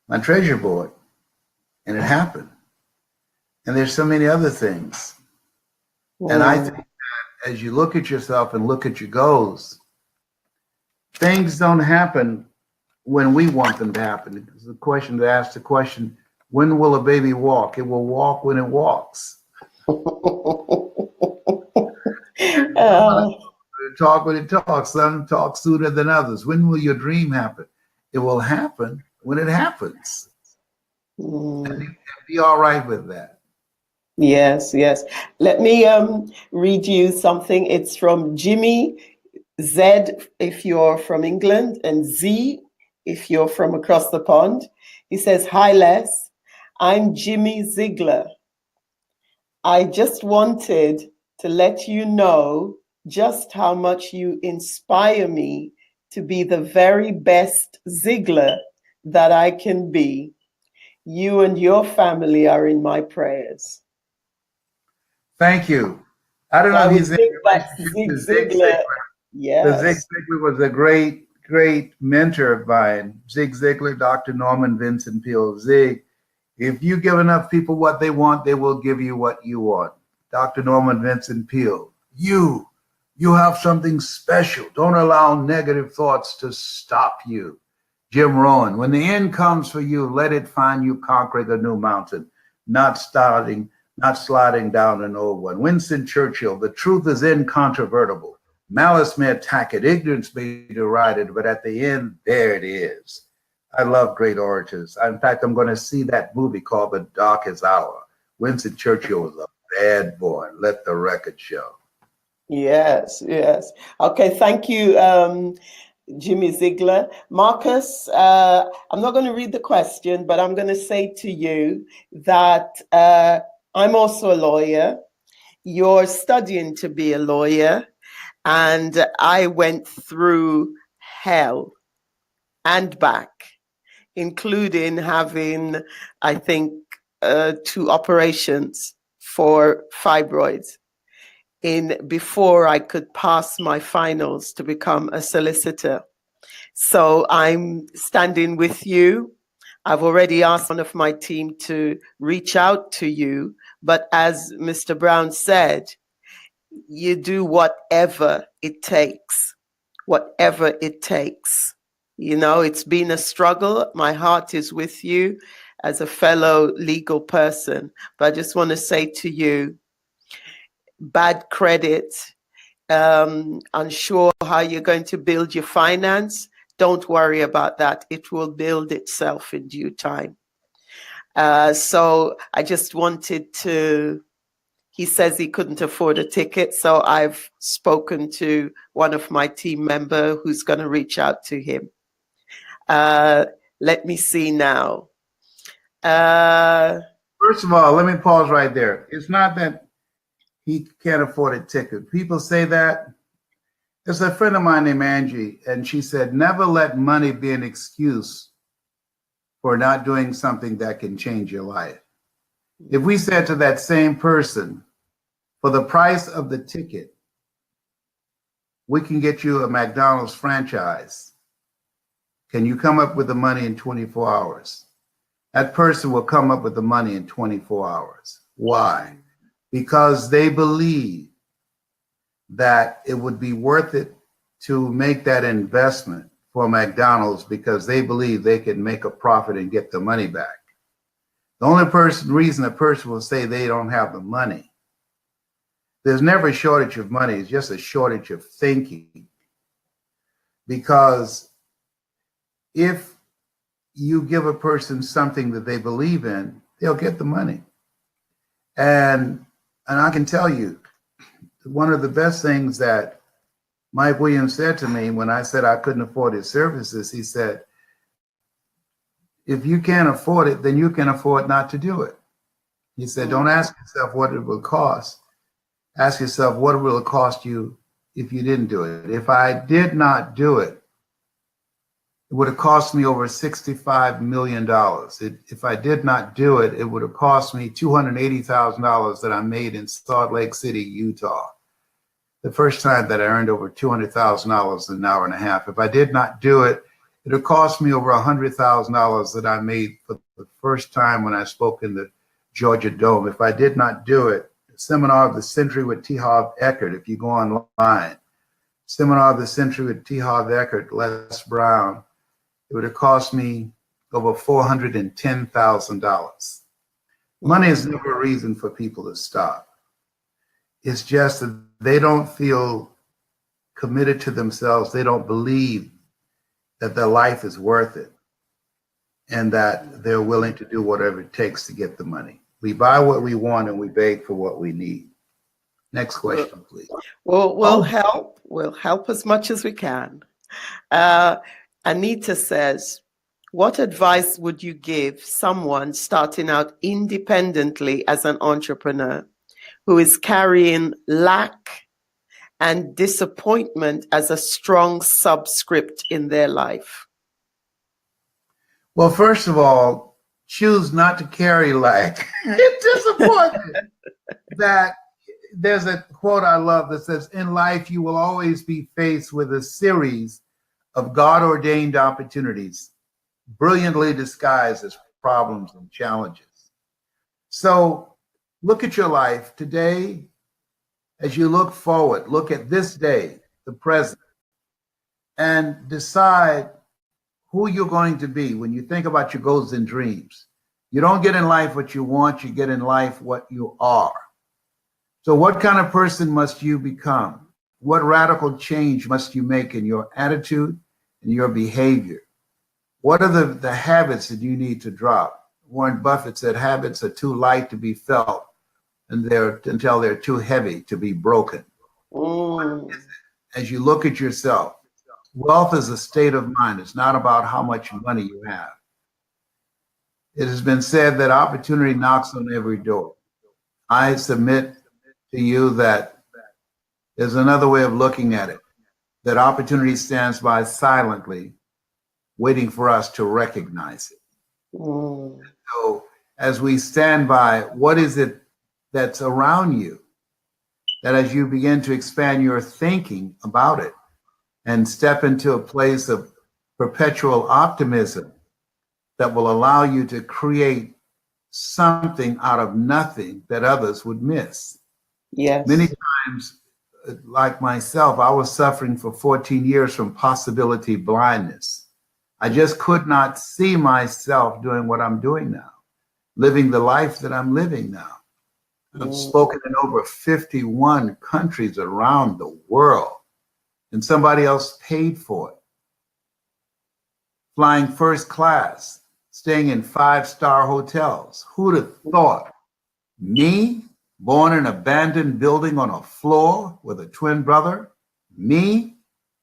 my treasure board, and it happened. And there's so many other things. And I think that as you look at yourself and look at your goals, things don't happen when we want them to happen. It's a question to ask the question, when will a baby walk? It will walk when it walks. Talk when it talks. Some talk sooner than others. When will your dream happen? It will happen when it happens. And be all right with that. Yes, yes. Let me read you something. It's from Jimmy Z, if you're from England, and Z, if you're from across the pond. He says, hi, Les. I'm Jimmy Ziegler. I just wanted to let you know just how much you inspire me to be the very best Ziegler that I can be. You and your family are in my prayers. Thank you. I don't So know I if would he's in think that relationship Zig to Zig Ziglar, Ziglar. But Zig yes. Ziglar was a great mentor of mine. Zig Ziglar, Dr. Norman Vincent Peale. Zig, if you give enough people what they want, they will give you what you want. Dr. Norman Vincent Peale, you have something special. Don't allow negative thoughts to stop you. Jim Rohn, when the end comes for you, let it find you conquering a new mountain, not sliding down an old one. Winston Churchill, the truth is incontrovertible. Malice may attack it, ignorance may deride it, but at the end, there it is. I love great orators. In fact, I'm going to see that movie called The Darkest Hour. Winston Churchill was a bad boy. Let the record show. Yes, yes. Okay, thank you, Jimmy Ziegler. Marcus, I'm not going to read the question, but I'm going to say to you that I'm also a lawyer. You're studying to be a lawyer, and I went through hell and back, including having, I think, 2 operations for fibroids before I could pass my finals to become a solicitor. So I'm standing with you. I've already asked one of my team to reach out to you, but as Mr. Brown said, you do whatever it takes, whatever it takes. You know, it's been a struggle. My heart is with you as a fellow legal person, but I just want to say to you, bad credit, unsure how you're going to build your finance, don't worry about that. It will build itself in due time. So I just wanted to, he says he couldn't afford a ticket. So I've spoken to one of my team member who's going to reach out to him. Let me see now. First of all, let me pause right there. It's not that he can't afford a ticket. People say that. There's a friend of mine named Angie, and she said, never let money be an excuse for not doing something that can change your life. If we said to that same person, for the price of the ticket, we can get you a McDonald's franchise. Can you come up with the money in 24 hours? That person will come up with the money in 24 hours. Why? Because they believe that it would be worth it to make that investment for McDonald's because they believe they can make a profit and get the money back. The only reason a person will say they don't have the money, there's never a shortage of money, it's just a shortage of thinking. Because if you give a person something that they believe in, they'll get the money. And I can tell you, one of the best things that Mike Williams said to me when I said I couldn't afford his services, he said, if you can't afford it, then you can afford not to do it. He said, don't ask yourself what it will cost. Ask yourself, what will it cost you if you didn't do it? If I did not do it, it would have cost me over $65 million. If I did not do it, it would have cost me $280,000 that I made in Salt Lake City, Utah. The first time that I earned over $200,000 in an hour and a half. If I did not do it, it would cost me over $100,000 that I made for the first time when I spoke in the Georgia Dome. If I did not do it, Seminar of the Century with T. Harv Eckert, if you go online, Seminar of the Century with T. Harv Eckert, Les Brown, it would have cost me over $410,000. Money is never a reason for people to stop. It's just that they don't feel committed to themselves. They don't believe that their life is worth it and that they're willing to do whatever it takes to get the money. We buy what we want and we beg for what we need. Next question, please. Well, we'll help. We'll help as much as we can. Anita says, what advice would you give someone starting out independently as an entrepreneur who is carrying lack and disappointment as a strong subscript in their life? Well, first of all, choose not to carry like disappointment. That there's a quote I love that says, in life, you will always be faced with a series of God-ordained opportunities, brilliantly disguised as problems and challenges. So look at your life today. As you look forward, look at this day, the present, and decide who you're going to be when you think about your goals and dreams. You don't get in life what you want, you get in life what you are. So what kind of person must you become? What radical change must you make in your attitude and your behavior? What are the habits that you need to drop? Warren Buffett said habits are too light to be felt until they're too heavy to be broken. As you look at yourself, wealth is a state of mind. It's not about how much money you have. It has been said that opportunity knocks on every door. I submit to you that there's another way of looking at it, that opportunity stands by silently, waiting for us to recognize it. So as we stand by, what is it that's around you, that as you begin to expand your thinking about it and step into a place of perpetual optimism that will allow you to create something out of nothing that others would miss. Yes. Many times, like myself, I was suffering for 14 years from possibility blindness. I just could not see myself doing what I'm doing now, living the life that I'm living now. I've spoken in over 51 countries around the world, and somebody else paid for it. Flying first class, staying in 5-star hotels. Who'd have thought? Me, born in an abandoned building on a floor with a twin brother? Me,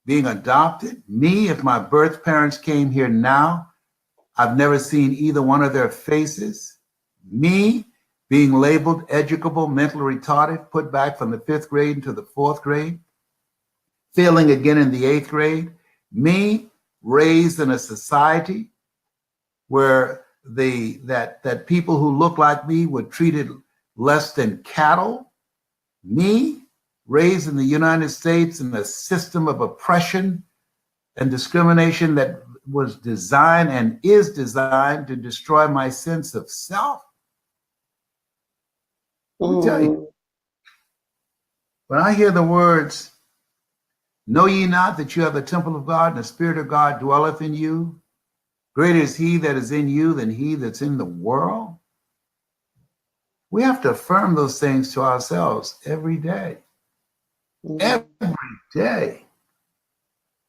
being adopted? Me, if my birth parents came here now, I've never seen either one of their faces? Me, being labeled educable, mentally retarded, put back from the 5th grade into the 4th grade, failing again in the 8th grade? Me, raised in a society where that people who look like me were treated less than cattle? Me, raised in the United States in a system of oppression and discrimination that was designed and is designed to destroy my sense of self? Let me tell you, when I hear the words, know ye not that you are the temple of God and the Spirit of God dwelleth in you? Greater is he that is in you than he that's in the world. We have to affirm those things to ourselves every day. Every day.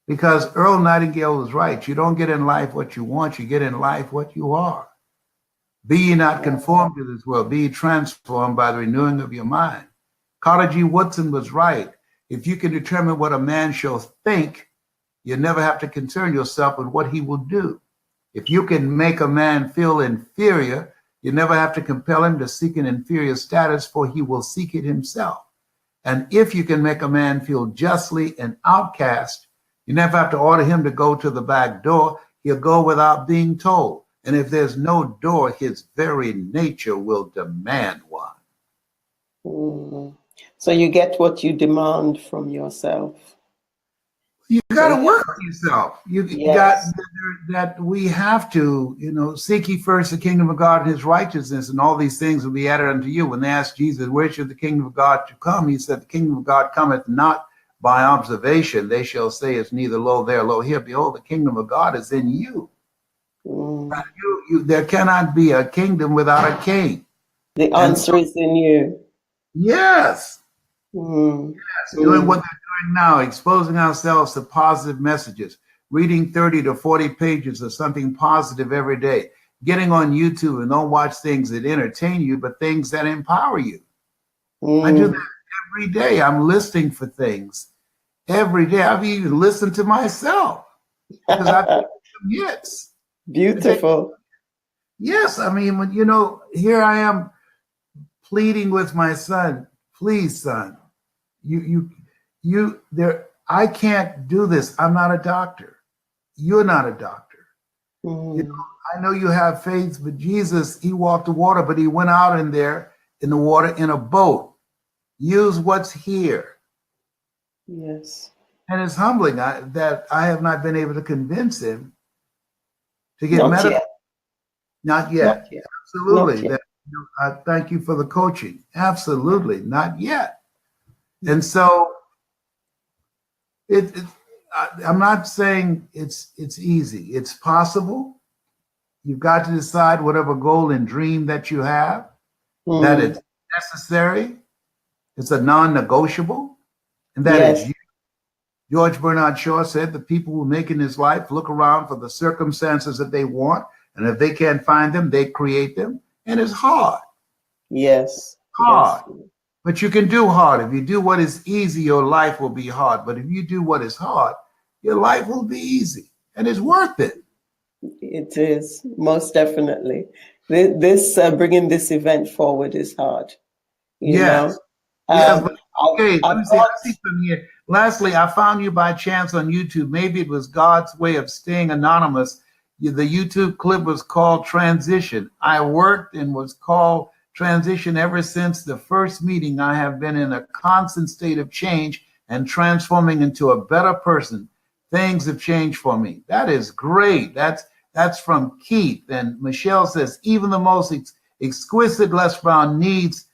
Because Earl Nightingale was right. You don't get in life what you want, you get in life what you are. Be ye not conformed to this world, be ye transformed by the renewing of your mind. Carter G. Woodson was right. If you can determine what a man shall think, you never have to concern yourself with what he will do. If you can make a man feel inferior, you never have to compel him to seek an inferior status, for he will seek it himself. And if you can make a man feel justly an outcast, you never have to order him to go to the back door. He'll go without being told. And if there's no door, his very nature will demand one. So you get what you demand from yourself. You got to work on yourself. You got that we have to, seek ye first the kingdom of God and his righteousness, and all these things will be added unto you. When they asked Jesus, where should the kingdom of God to come? He said, the kingdom of God cometh not by observation. They shall say it's neither lo there, lo here. Behold, the kingdom of God is in you. There cannot be a kingdom without a king. The answer is in you. Yes. Yes. Doing what they're doing now, exposing ourselves to positive messages, reading 30 to 40 pages of something positive every day, getting on YouTube and don't watch things that entertain you, but things that empower you. I do that every day. I'm listening for things every day. I've even listened to myself because I've some hits. Beautiful. Yes, I mean, when, here I am pleading with my son, please, son, you I can't do this. I'm not a doctor. You're not a doctor. You know, I know you have faith, but Jesus, he walked the water, but he went out in there in the water in a boat. Use what's here. Yes. And it's humbling that I have not been able to convince him to get Not medical. yet. Not yet. Not yet. Absolutely. Not yet. I thank you for the coaching. Absolutely. Not yet. And so I'm not saying it's easy. It's possible. You've got to decide whatever goal and dream that you have, that it's necessary. It's a non-negotiable. And that is you. George Bernard Shaw said the people who make in his life look around for the circumstances that they want. And if they can't find them, they create them. And it's hard. Yes. Hard. Yes. But you can do hard. If you do what is easy, your life will be hard. But if you do what is hard, your life will be easy. And it's worth it. It is, most definitely. This bringing this event forward is hard. You know? Yes, but okay, let me see something here. Lastly, I found you by chance on YouTube. Maybe it was God's way of staying anonymous. The YouTube clip was called Transition. I worked and was called Transition ever since the first meeting. I have been in a constant state of change and transforming into a better person. Things have changed for me. That is great. That's from Keith. And Michelle says, even the most exquisite Les Brown needs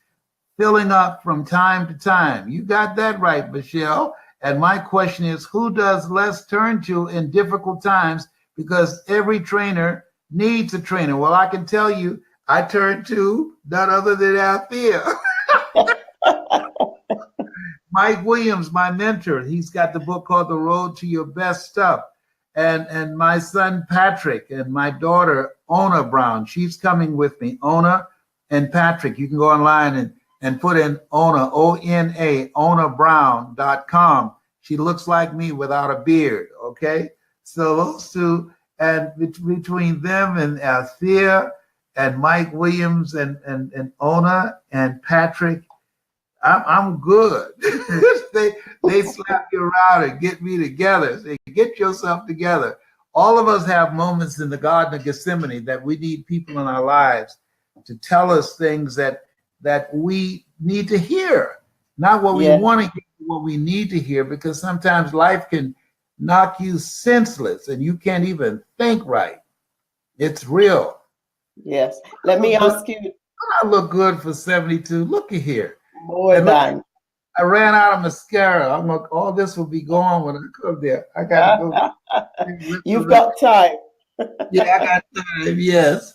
filling up from time to time. You got that right, Michelle. And my question is, who does Les turn to in difficult times? Because every trainer needs a trainer. Well, I can tell you, I turn to none other than Althea. Mike Williams, my mentor, he's got the book called The Road to Your Best Stuff. And my son, Patrick, and my daughter, Ona Brown, she's coming with me. Ona and Patrick, you can go online and put in Ona, O-N-A, OnaBrown.com. She looks like me without a beard, okay? So those two, and between them and Althea and Mike Williams and Ona and Patrick, I'm good. they slap you around and get me together. Say, get yourself together. All of us have moments in the Garden of Gethsemane that we need people in our lives to tell us things that we need to hear. Not what we want to hear, what we need to hear, because sometimes life can knock you senseless and you can't even think right. It's real. Yes. Let me ask you. I look good for 72. Looky here. More than. I ran out of mascara. I'm like, all this will be gone when I come there. I got to go. You've got time. Yeah, I got time. Yes.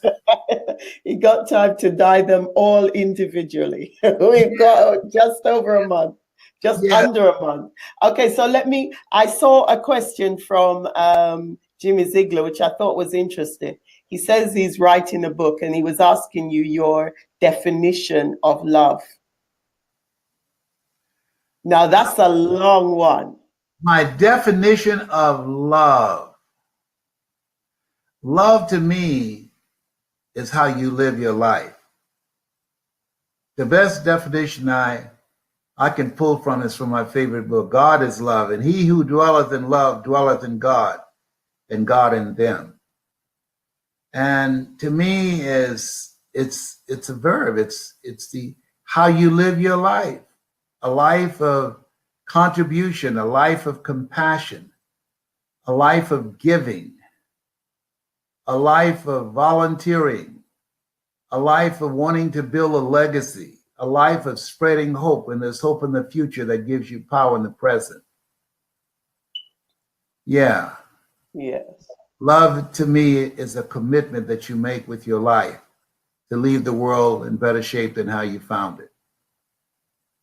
You got time to dye them all individually. We've got just over a month, under a month. Okay, so I saw a question from Jimmy Ziegler, which I thought was interesting. He says he's writing a book and he was asking you your definition of love. Now, that's a long one. My definition of love. Love to me is how you live your life. The best definition I can pull from is from my favorite book, God is Love, and he who dwelleth in love dwelleth in God, and God in them. And to me, it's a verb. It's the how you live your life. A life of contribution, a life of compassion, a life of giving, a life of volunteering, a life of wanting to build a legacy, a life of spreading hope, and there's hope in the future that gives you power in the present. Yeah. Yes. Love to me is a commitment that you make with your life to leave the world in better shape than how you found it.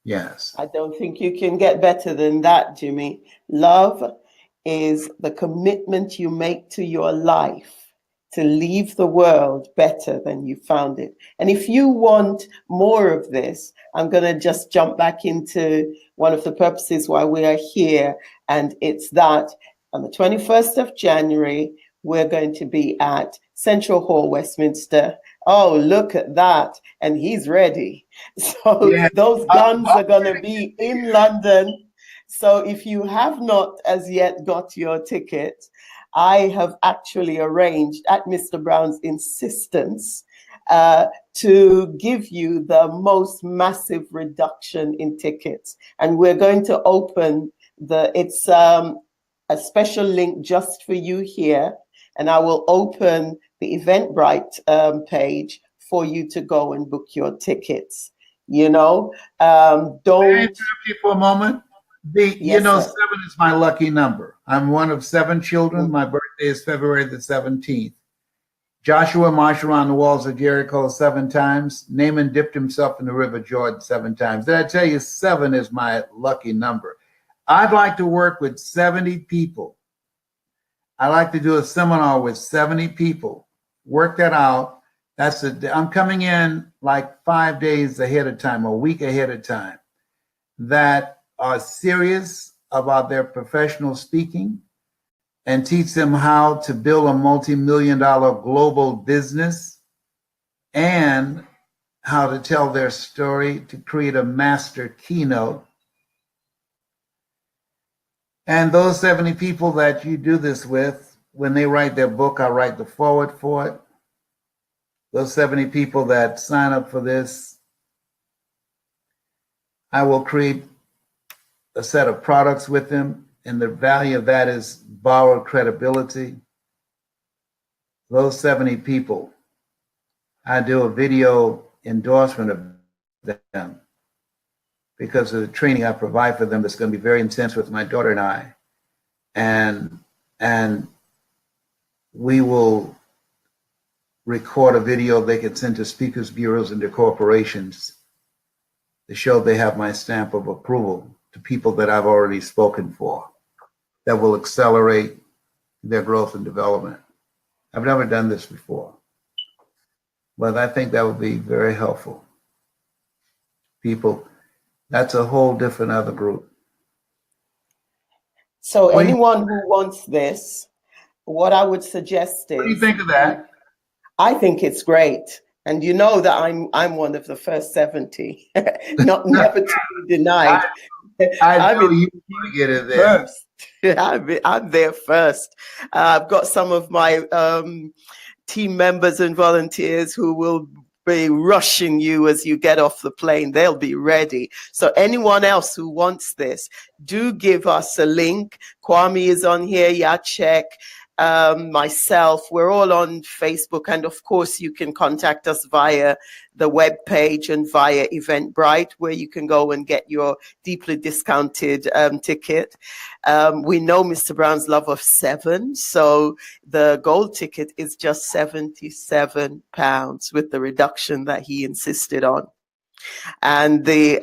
Yes. I don't think you can get better than that, Jimmy. Love is the commitment you make to your life to leave the world better than you found it. And if you want more of this, I'm going to just jump back into one of the purposes why we are here. And it's that on the 21st of January, we're going to be at Central Hall, Westminster. Oh, look at that. And he's ready. So those guns are going to be in London. So if you have not as yet got your ticket, I have actually arranged at Mr. Brown's insistence to give you the most massive reduction in tickets. And we're going to open it's a special link just for you here. And I will open the Eventbrite page for you to go and book your tickets. Don't. May I interrupt you for a moment? Yes, sir. 7 is my lucky number. I'm one of 7 children. My birthday is February the 17th. Joshua marched around the walls of Jericho 7 times. Naaman dipped himself in the river Jordan 7 times. Did I tell you 7 is my lucky number? I'd like to work with 70 people. I like to do a seminar with 70 people. Work that out. I'm coming in like 5 days ahead of time, a week ahead of time, that are serious about their professional speaking and teach them how to build a multi-million-dollar global business and how to tell their story, to create a master keynote. And those 70 people that you do this with, when they write their book, I write the foreword for it. Those 70 people that sign up for this, I will create a set of products with them, and the value of that is borrowed credibility. Those 70 people, I do a video endorsement of them because of the training I provide for them that's going to be very intense with my daughter and I. And we will record a video they can send to speakers bureaus and to corporations to show they have my stamp of approval to people that I've already spoken for that will accelerate their growth and development. I've never done this before, but I think that would be very helpful. People, that's a whole different other group. So anyone who wants this, what I would suggest is... What do you think of that? I think it's great. And you know that I'm one of the first 70, never to be denied. I know you want to get it there. First. I'm there first. I've got some of my team members and volunteers who will be rushing you as you get off the plane. They'll be ready. So anyone else who wants this, do give us a link. Kwame is on here, Yachek, myself, we're all on Facebook. And of course, you can contact us via the web page and via Eventbrite, where you can go and get your deeply discounted ticket. We know Mr. Brown's love of 7. So the gold ticket is just £77 with the reduction that he insisted on. And the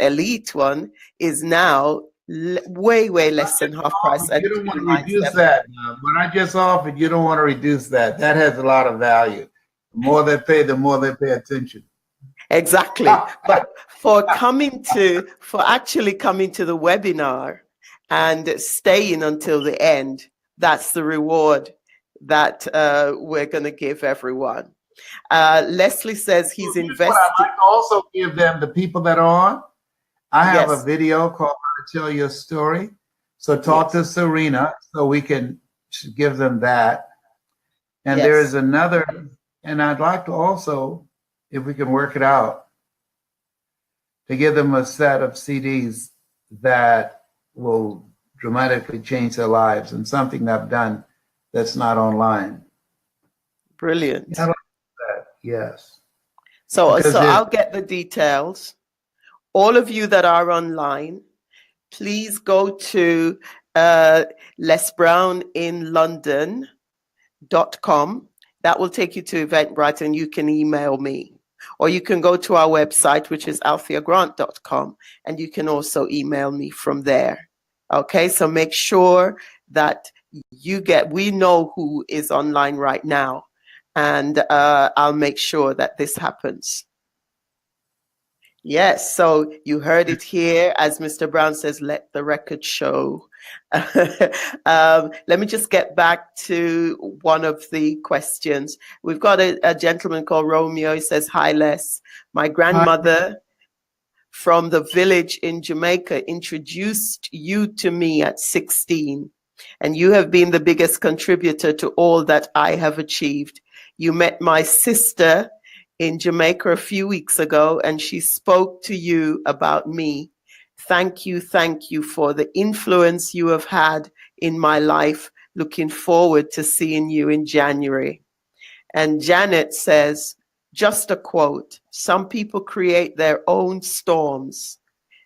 elite one is now way less than half price. You don't want to reduce that. When I just offered, you don't want to reduce that. That has a lot of value. The more they pay, the more they pay attention. Exactly. But for actually coming to the webinar and staying until the end, that's the reward that we're going to give everyone. Leslie says he's invested. I'd like to also give them, the people that are on, I have a video called How to Tell Your Story. So talk to Serena so we can give them that. And there is another, and I'd like to also, if we can work it out, to give them a set of CDs that will dramatically change their lives, and something I've done that's not online. Brilliant. I like that. Yes. So I'll get the details. All of you that are online, please go to lesbrowninlondon.com. That will take you to Eventbrite, and you can email me. Or you can go to our website, which is altheagrant.com, and you can also email me from there. Okay, so make sure that we know who is online right now, and I'll make sure that this happens. Yes, so you heard it here. As Mr. Brown says, let the record show. Let me just get back to one of the questions. We've got a gentleman called Romeo. He says, hi, Les. My grandmother from the village in Jamaica introduced you to me at 16, and you have been the biggest contributor to all that I have achieved. You met my sister in Jamaica a few weeks ago, and she spoke to you about me. Thank you for the influence you have had in my life. Looking forward to seeing you in January. And Janet says, just a quote, some people create their own storms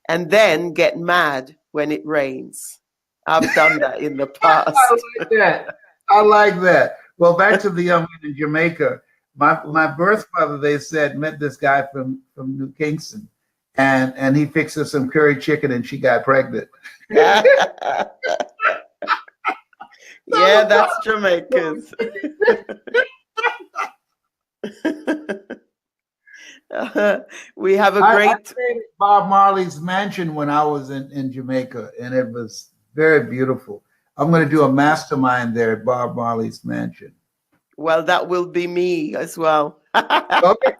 and then get mad when it rains. I've done that in the past. I like that. I like that. Well, back to the young man in Jamaica. My birth mother, they said, met this guy from New Kingston, and he fixed her some curry chicken, and she got pregnant. Yeah, that's Jamaicans. We have a great. I stayed at Bob Marley's mansion when I was in Jamaica, and it was very beautiful. I'm going to do a mastermind there at Bob Marley's mansion. Well, that will be me as well. Okay. I love it.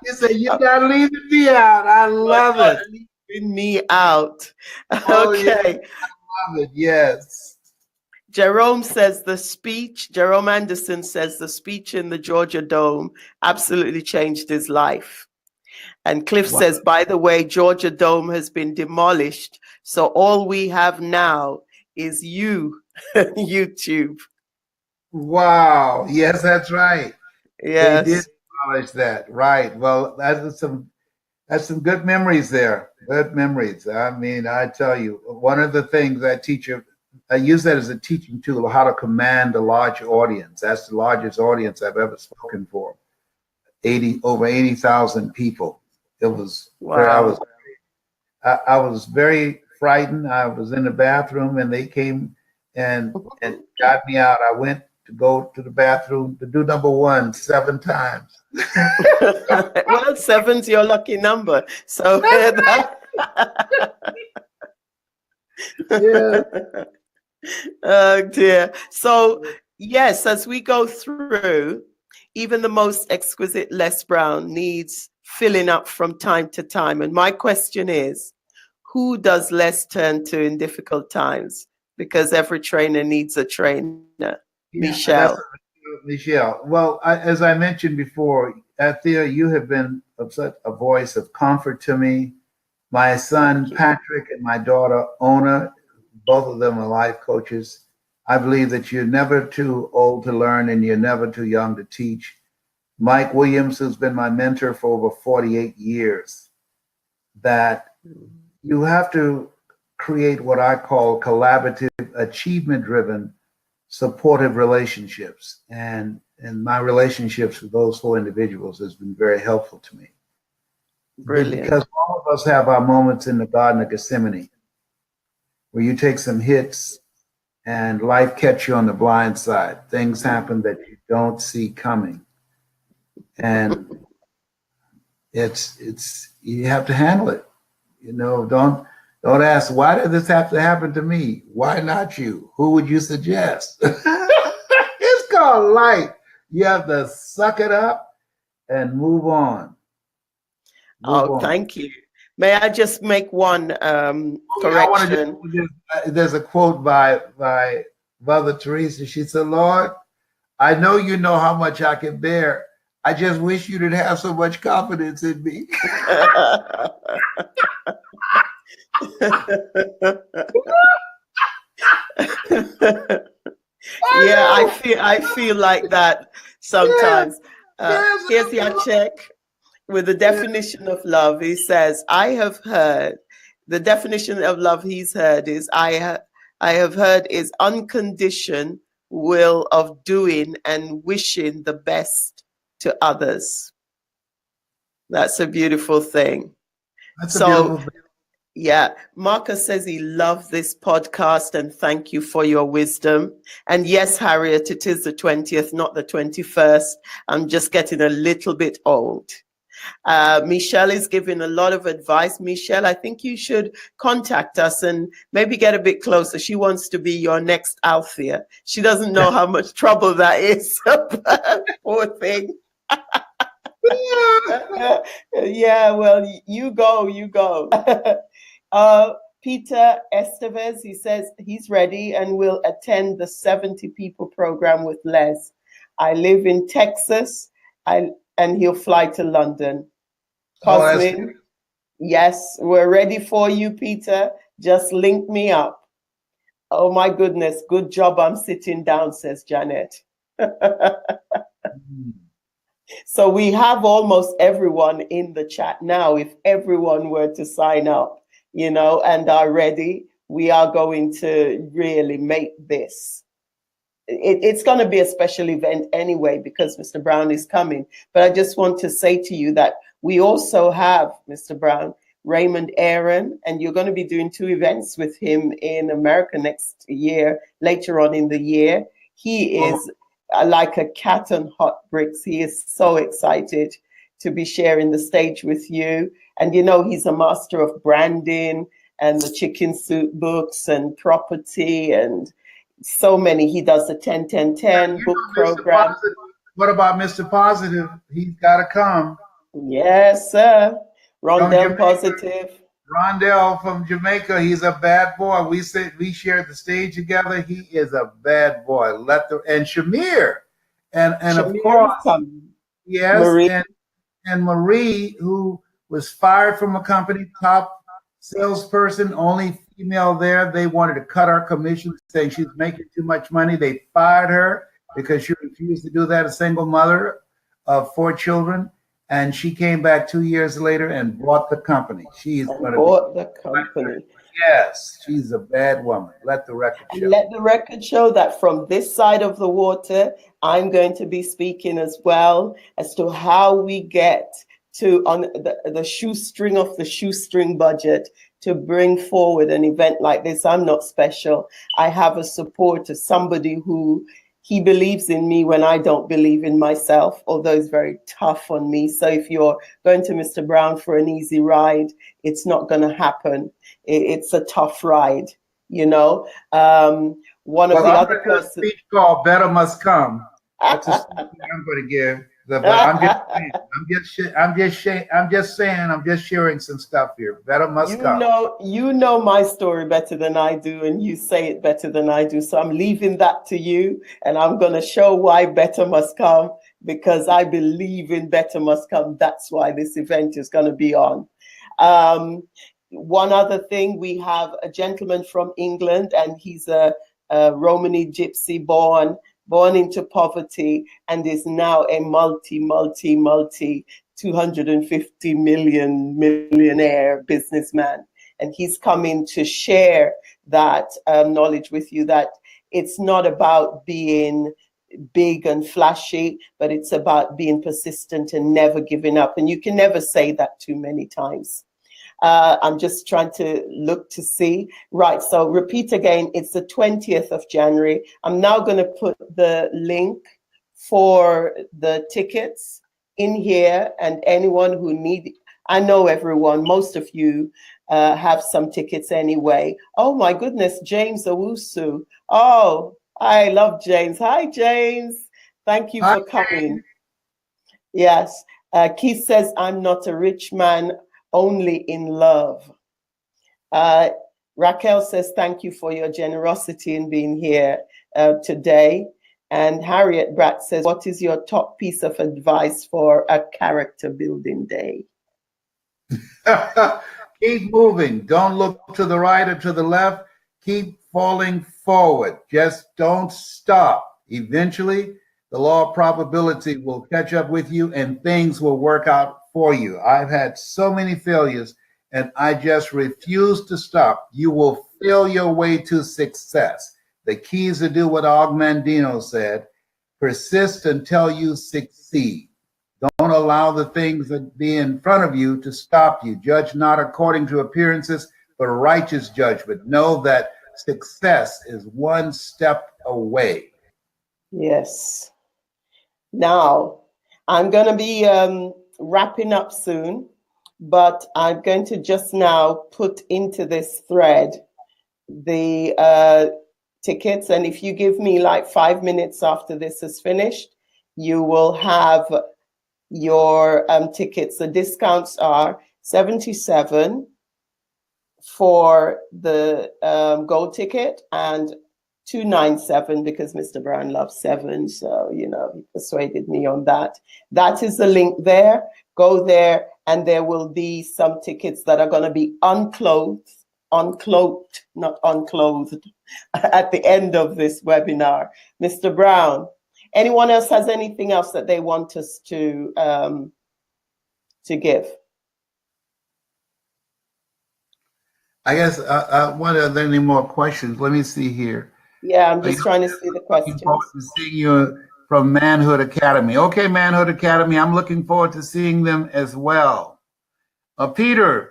You say you gotta leave me out. I love it. Leaving me out. Oh, Okay. Yeah. I love it. Yes. Jerome Anderson says the speech in the Georgia Dome absolutely changed his life. And Cliff says, by the way, Georgia Dome has been demolished. So all we have now is YouTube. Wow. Yes, that's right. Yes. They did acknowledge that. Right. Well, that's some good memories there. Good memories. I mean, I tell you, one of the things I use that as a teaching tool of how to command a large audience. That's the largest audience I've ever spoken for. Over 80,000 people. It was. Wow. I was very frightened. I was in the bathroom, and they came and got me out. I went to go to the bathroom to do number one 7 times. Well, 7's your lucky number. So Yeah. Oh dear. So yes, as we go through, even the most exquisite Les Brown needs filling up from time to time. And my question is, who does Les turn to in difficult times? Because every trainer needs a trainer. Michelle. Michelle. Well, as I mentioned before, Thea, you have been such a voice of comfort to me. My son, Patrick, and my daughter, Ona, both of them are life coaches. I believe that you're never too old to learn and you're never too young to teach. Mike Williams, who's been my mentor for over 48 years, that you have to create what I call collaborative, achievement-driven, supportive relationships. And my relationships with those 4 individuals has been very helpful to me. Brilliant. Because all of us have our moments in the Garden of Gethsemane where you take some hits and life catch you on the blind side. Things happen that you don't see coming. And it's you have to handle it. You know, don't ask, why did this have to happen to me? Why not you? Who would you suggest? It's called life. You have to suck it up and move on. Thank you. May I just make one correction? There's a quote by Mother Teresa. She said, Lord, I know you know how much I can bear. I just wish you didn't have so much confidence in me. Yeah, I feel like that sometimes. Here's your check. With the definition of love, he says, I have heard, the definition of love he's heard is, I have heard is unconditioned will of doing and wishing the best to others. That's a beautiful thing. Yeah, Marcus says he loved this podcast and thank you for your wisdom. And yes, Harriet, it is the 20th, not the 21st. I'm just getting a little bit old. Michelle is giving a lot of advice. Michelle, I think you should contact us and maybe get a bit closer. She wants to be your next Althea. She doesn't know how much trouble that is. Poor thing. Yeah, well, you go, you go. Peter Estevez, he says he's ready and will attend the 70 people program with Les. I live in Texas, and he'll fly to London. Oh, that's Cosmin, yes, we're ready for you, Peter. Just link me up. Oh my goodness, good job I'm sitting down, says Janet. So we have almost everyone in the chat now. If everyone were to sign up, and are ready, we are going to really make this. It's going to be a special event anyway because Mr. Brown is coming. But I just want to say to you that we also have, Mr. Brown, Raymond Aaron, and you're going to be doing 2 events with him in America next year, later on in the year. He is like a cat on hot bricks. He is so excited to be sharing the stage with you. And he's a master of branding and the chicken soup books and property and so many. He does the 10-10-10 book program. What about Mr. Positive? He's got to come. Yes, sir. Rondell Positive. Rondell from Jamaica. He's a bad boy. We shared the stage together. He is a bad boy. And Shamir, and Shamir, of course, yes, Marie. and Marie, who was fired from a company, top salesperson, only female there. They wanted to cut our commission, saying she's making too much money. They fired her because she refused to do that. A single mother of 4 children. And she came back 2 years later and bought the company. She's going to bought the company. Yes, she's a bad woman. Let the record show. And let the record show that from this side of the water, I'm going to be speaking as well as to how we get to on the shoestring of the shoestring budget to bring forward an event like this. I'm not special. I have a support of somebody who he believes in me when I don't believe in myself, although it's very tough on me. So if you're going to Mr. Brown for an easy ride, it's not going to happen. It's a tough ride, One of the other persons. A speech called "Better Must Come." That's a speech I'm going to give. But I'm just sharing some stuff here. Better must come. You know my story better than I do, and you say it better than I do. So I'm leaving that to you, and I'm going to show why better must come, because I believe in better must come. That's why this event is going to be on. One other thing, we have a gentleman from England, and he's a Romani gypsy born into poverty, and is now a multi 250 millionaire businessman. And he's coming to share that knowledge with you, that it's not about being big and flashy, but it's about being persistent and never giving up. And you can never say that too many times. I'm just trying to look to see. Right, so repeat again, it's the 20th of January. I'm now going to put the link for the tickets in here, and anyone who I know everyone, most of you have some tickets anyway. Oh my goodness, James Owusu. Oh, I love James. Hi, James. Thank you for coming. Yes. Keith says, I'm not a rich man, only in love. Raquel says, thank you for your generosity in being here today. And Harriet Bratt says, what is your top piece of advice for a character building day? Keep moving. Don't look to the right or to the left. Keep falling forward. Just don't stop. Eventually, the law of probability will catch up with you and things will work out for you. I've had so many failures and I just refuse to stop. You will feel your way to success. The key is to do what Og Mandino said: persist until you succeed. Don't allow the things that be in front of you to stop you. Judge not according to appearances, but righteous judgment. Know that success is one step away. Yes. Now, I'm going to be wrapping up soon, but I'm going to just now put into this thread the tickets. And if you give me like 5 minutes after this is finished, you will have your tickets. The discounts are 77 for the gold ticket and 297 because Mr. Brown loves 7. So, you know, he persuaded me on that. That is the link there. Go there, and there will be some tickets that are going to be uncloaked, not unclothed, at the end of this webinar. Mr. Brown, anyone else has anything else that they want us to give? I guess are there any more questions? Let me see here. Yeah, I'm just trying to see the questions. Looking forward to seeing you from Manhood Academy. Okay, Manhood Academy, I'm looking forward to seeing them as well. Peter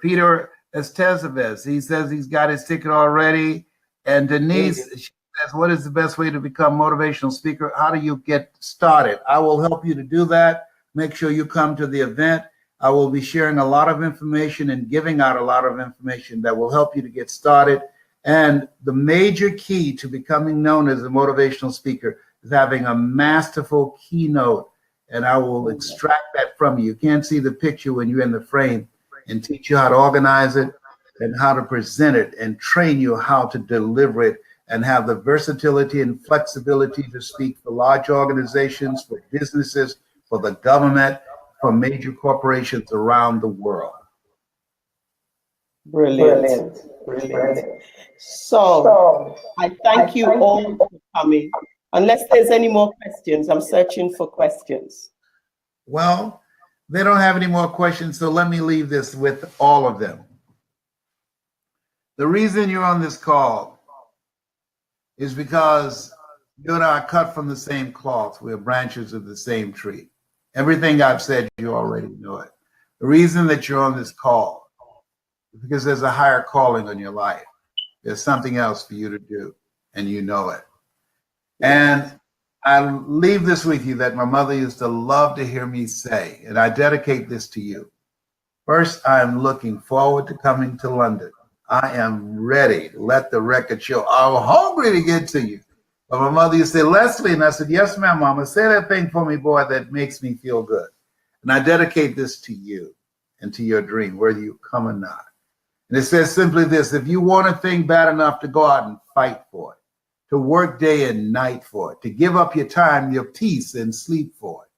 Estezavez, he says he's got his ticket already. And Denise, she says, what is the best way to become motivational speaker? How do you get started? I will help you to do that. Make sure you come to the event. I will be sharing a lot of information and giving out a lot of information that will help you to get started. And the major key to becoming known as a motivational speaker is having a masterful keynote. And I will extract that from you. You can't see the picture when you're in the frame, and teach you how to organize it and how to present it and train you how to deliver it and have the versatility and flexibility to speak for large organizations, for businesses, for the government, for major corporations around the world. Brilliant. So I thank you all for coming. Unless there's any more questions, I'm searching for questions. Well, they don't have any more questions, so let me leave this with all of them. The reason you're on this call is because you and I are cut from the same cloth. We're branches of the same tree. Everything I've said, you already know it. The reason that you're on this call is because there's a higher calling on your life. There's something else for you to do, and you know it. And I leave this with you that my mother used to love to hear me say, and I dedicate this to you. First, I'm looking forward to coming to London. I am ready. Let the record show. I'm hungry to get to you. But my mother used to say, Leslie, and I said, yes, ma'am, mama, say that thing for me, boy, that makes me feel good. And I dedicate this to you and to your dream, whether you come or not. And it says simply this: if you want a thing bad enough to go out and fight for it, to work day and night for it, to give up your time, your peace, and sleep for it,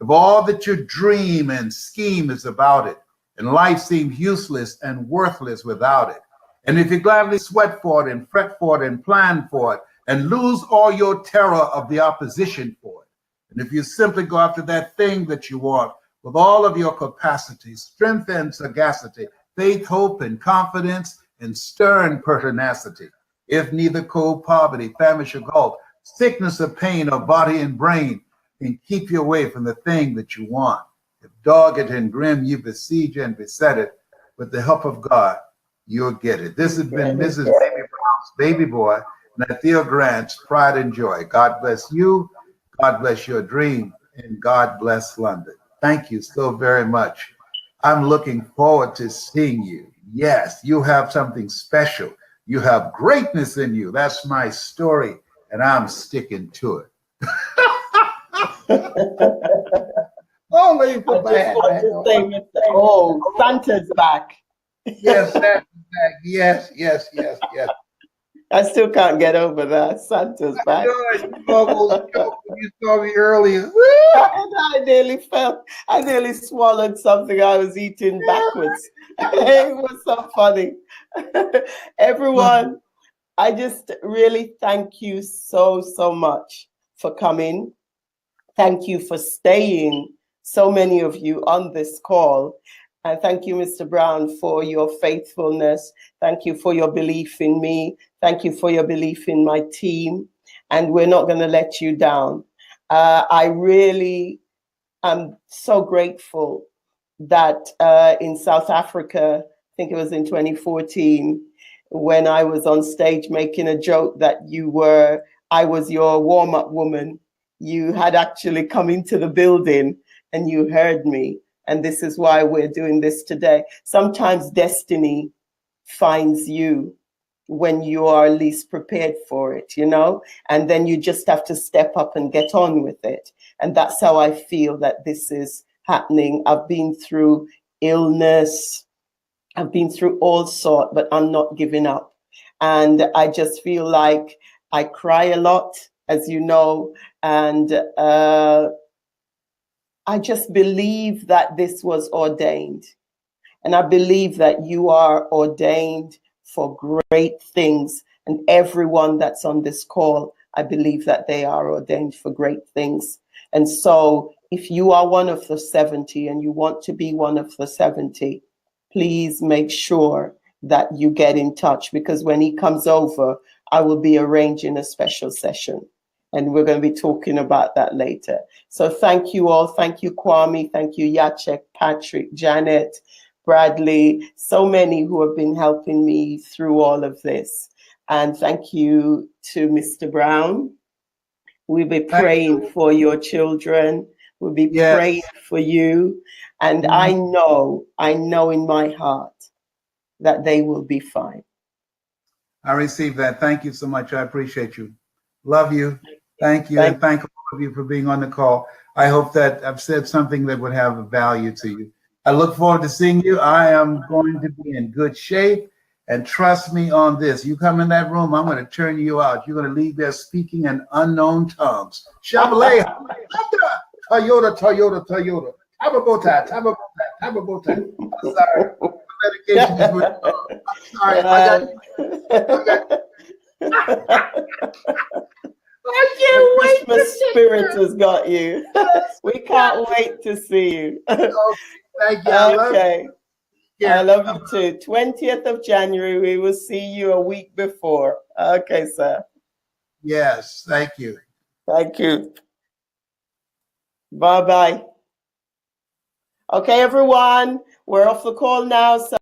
if all that your dream and scheme is about it, and life seems useless and worthless without it, and if you gladly sweat for it and fret for it and plan for it, and lose all your terror of the opposition for it, and if you simply go after that thing that you want with all of your capacity, strength and sagacity, faith, hope, and confidence, and stern pertinacity, if neither cold, poverty, famish, or gulf, sickness or pain of body and brain can keep you away from the thing that you want, if dogged and grim you besiege and beset it, with the help of God, you'll get it. This has been Mrs. Baby Brown's Baby Boy, and Theo Grant's Pride and Joy. God bless you, God bless your dream, and God bless London. Thank you so very much. I'm looking forward to seeing you. Yes, you have something special. You have greatness in you. That's my story, and I'm sticking to it. Only for bad. Oh, Santa's back. Yes, Santa's back. Yes, yes, yes, yes. I still can't get over that. Santa's back. You saw me earlier. I nearly swallowed something I was eating backwards. It was so funny. Everyone, I just really thank you so much for coming. Thank you for staying, so many of you on this call. And thank you, Mr. Brown, for your faithfulness. Thank you for your belief in me. Thank you for your belief in my team. And we're not going to let you down. I really am so grateful that in South Africa, I think it was in 2014, when I was on stage making a joke that I was your warm-up woman, you had actually come into the building and you heard me. And this is why we're doing this today. Sometimes destiny finds you when you are least prepared for it, you know, and then you just have to step up and get on with it. And that's how I feel that this is happening. I've been through illness. I've been through all sorts, but I'm not giving up. And I just feel like I cry a lot, as you know, and I just believe that this was ordained. And I believe that you are ordained for great things. And everyone that's on this call, I believe that they are ordained for great things. And so if you are one of the 70 and you want to be one of the 70, please make sure that you get in touch, because when he comes over, I will be arranging a special session. And we're going to be talking about that later. So thank you all. Thank you, Kwame. Thank you, Jacek, Patrick, Janet, Bradley, so many who have been helping me through all of this. And thank you to Mr. Brown. We'll be praying for your children. We'll be praying for you. And I know in my heart that they will be fine. I received that. Thank you so much. I appreciate you. Love you. Thank you. And thank all of you for being on the call. I hope that I've said something that would have a value to you. I look forward to seeing you. I am going to be in good shape. And trust me on this. You come in that room, I'm going to turn you out. You're going to leave there speaking in unknown tongues. Shabale, Toyota, Toyota, Toyota. Tababota, Tababota, Tababota. I'm sorry. Medication is with I'm sorry. I can't wait. The Christmas spirit has got you. We can't wait to see you. Thank you. I love you. I love you too. 20th of January, we will see you a week before. Okay, sir. Yes, thank you. Thank you. Bye-bye. Okay, everyone, we're off the call now. So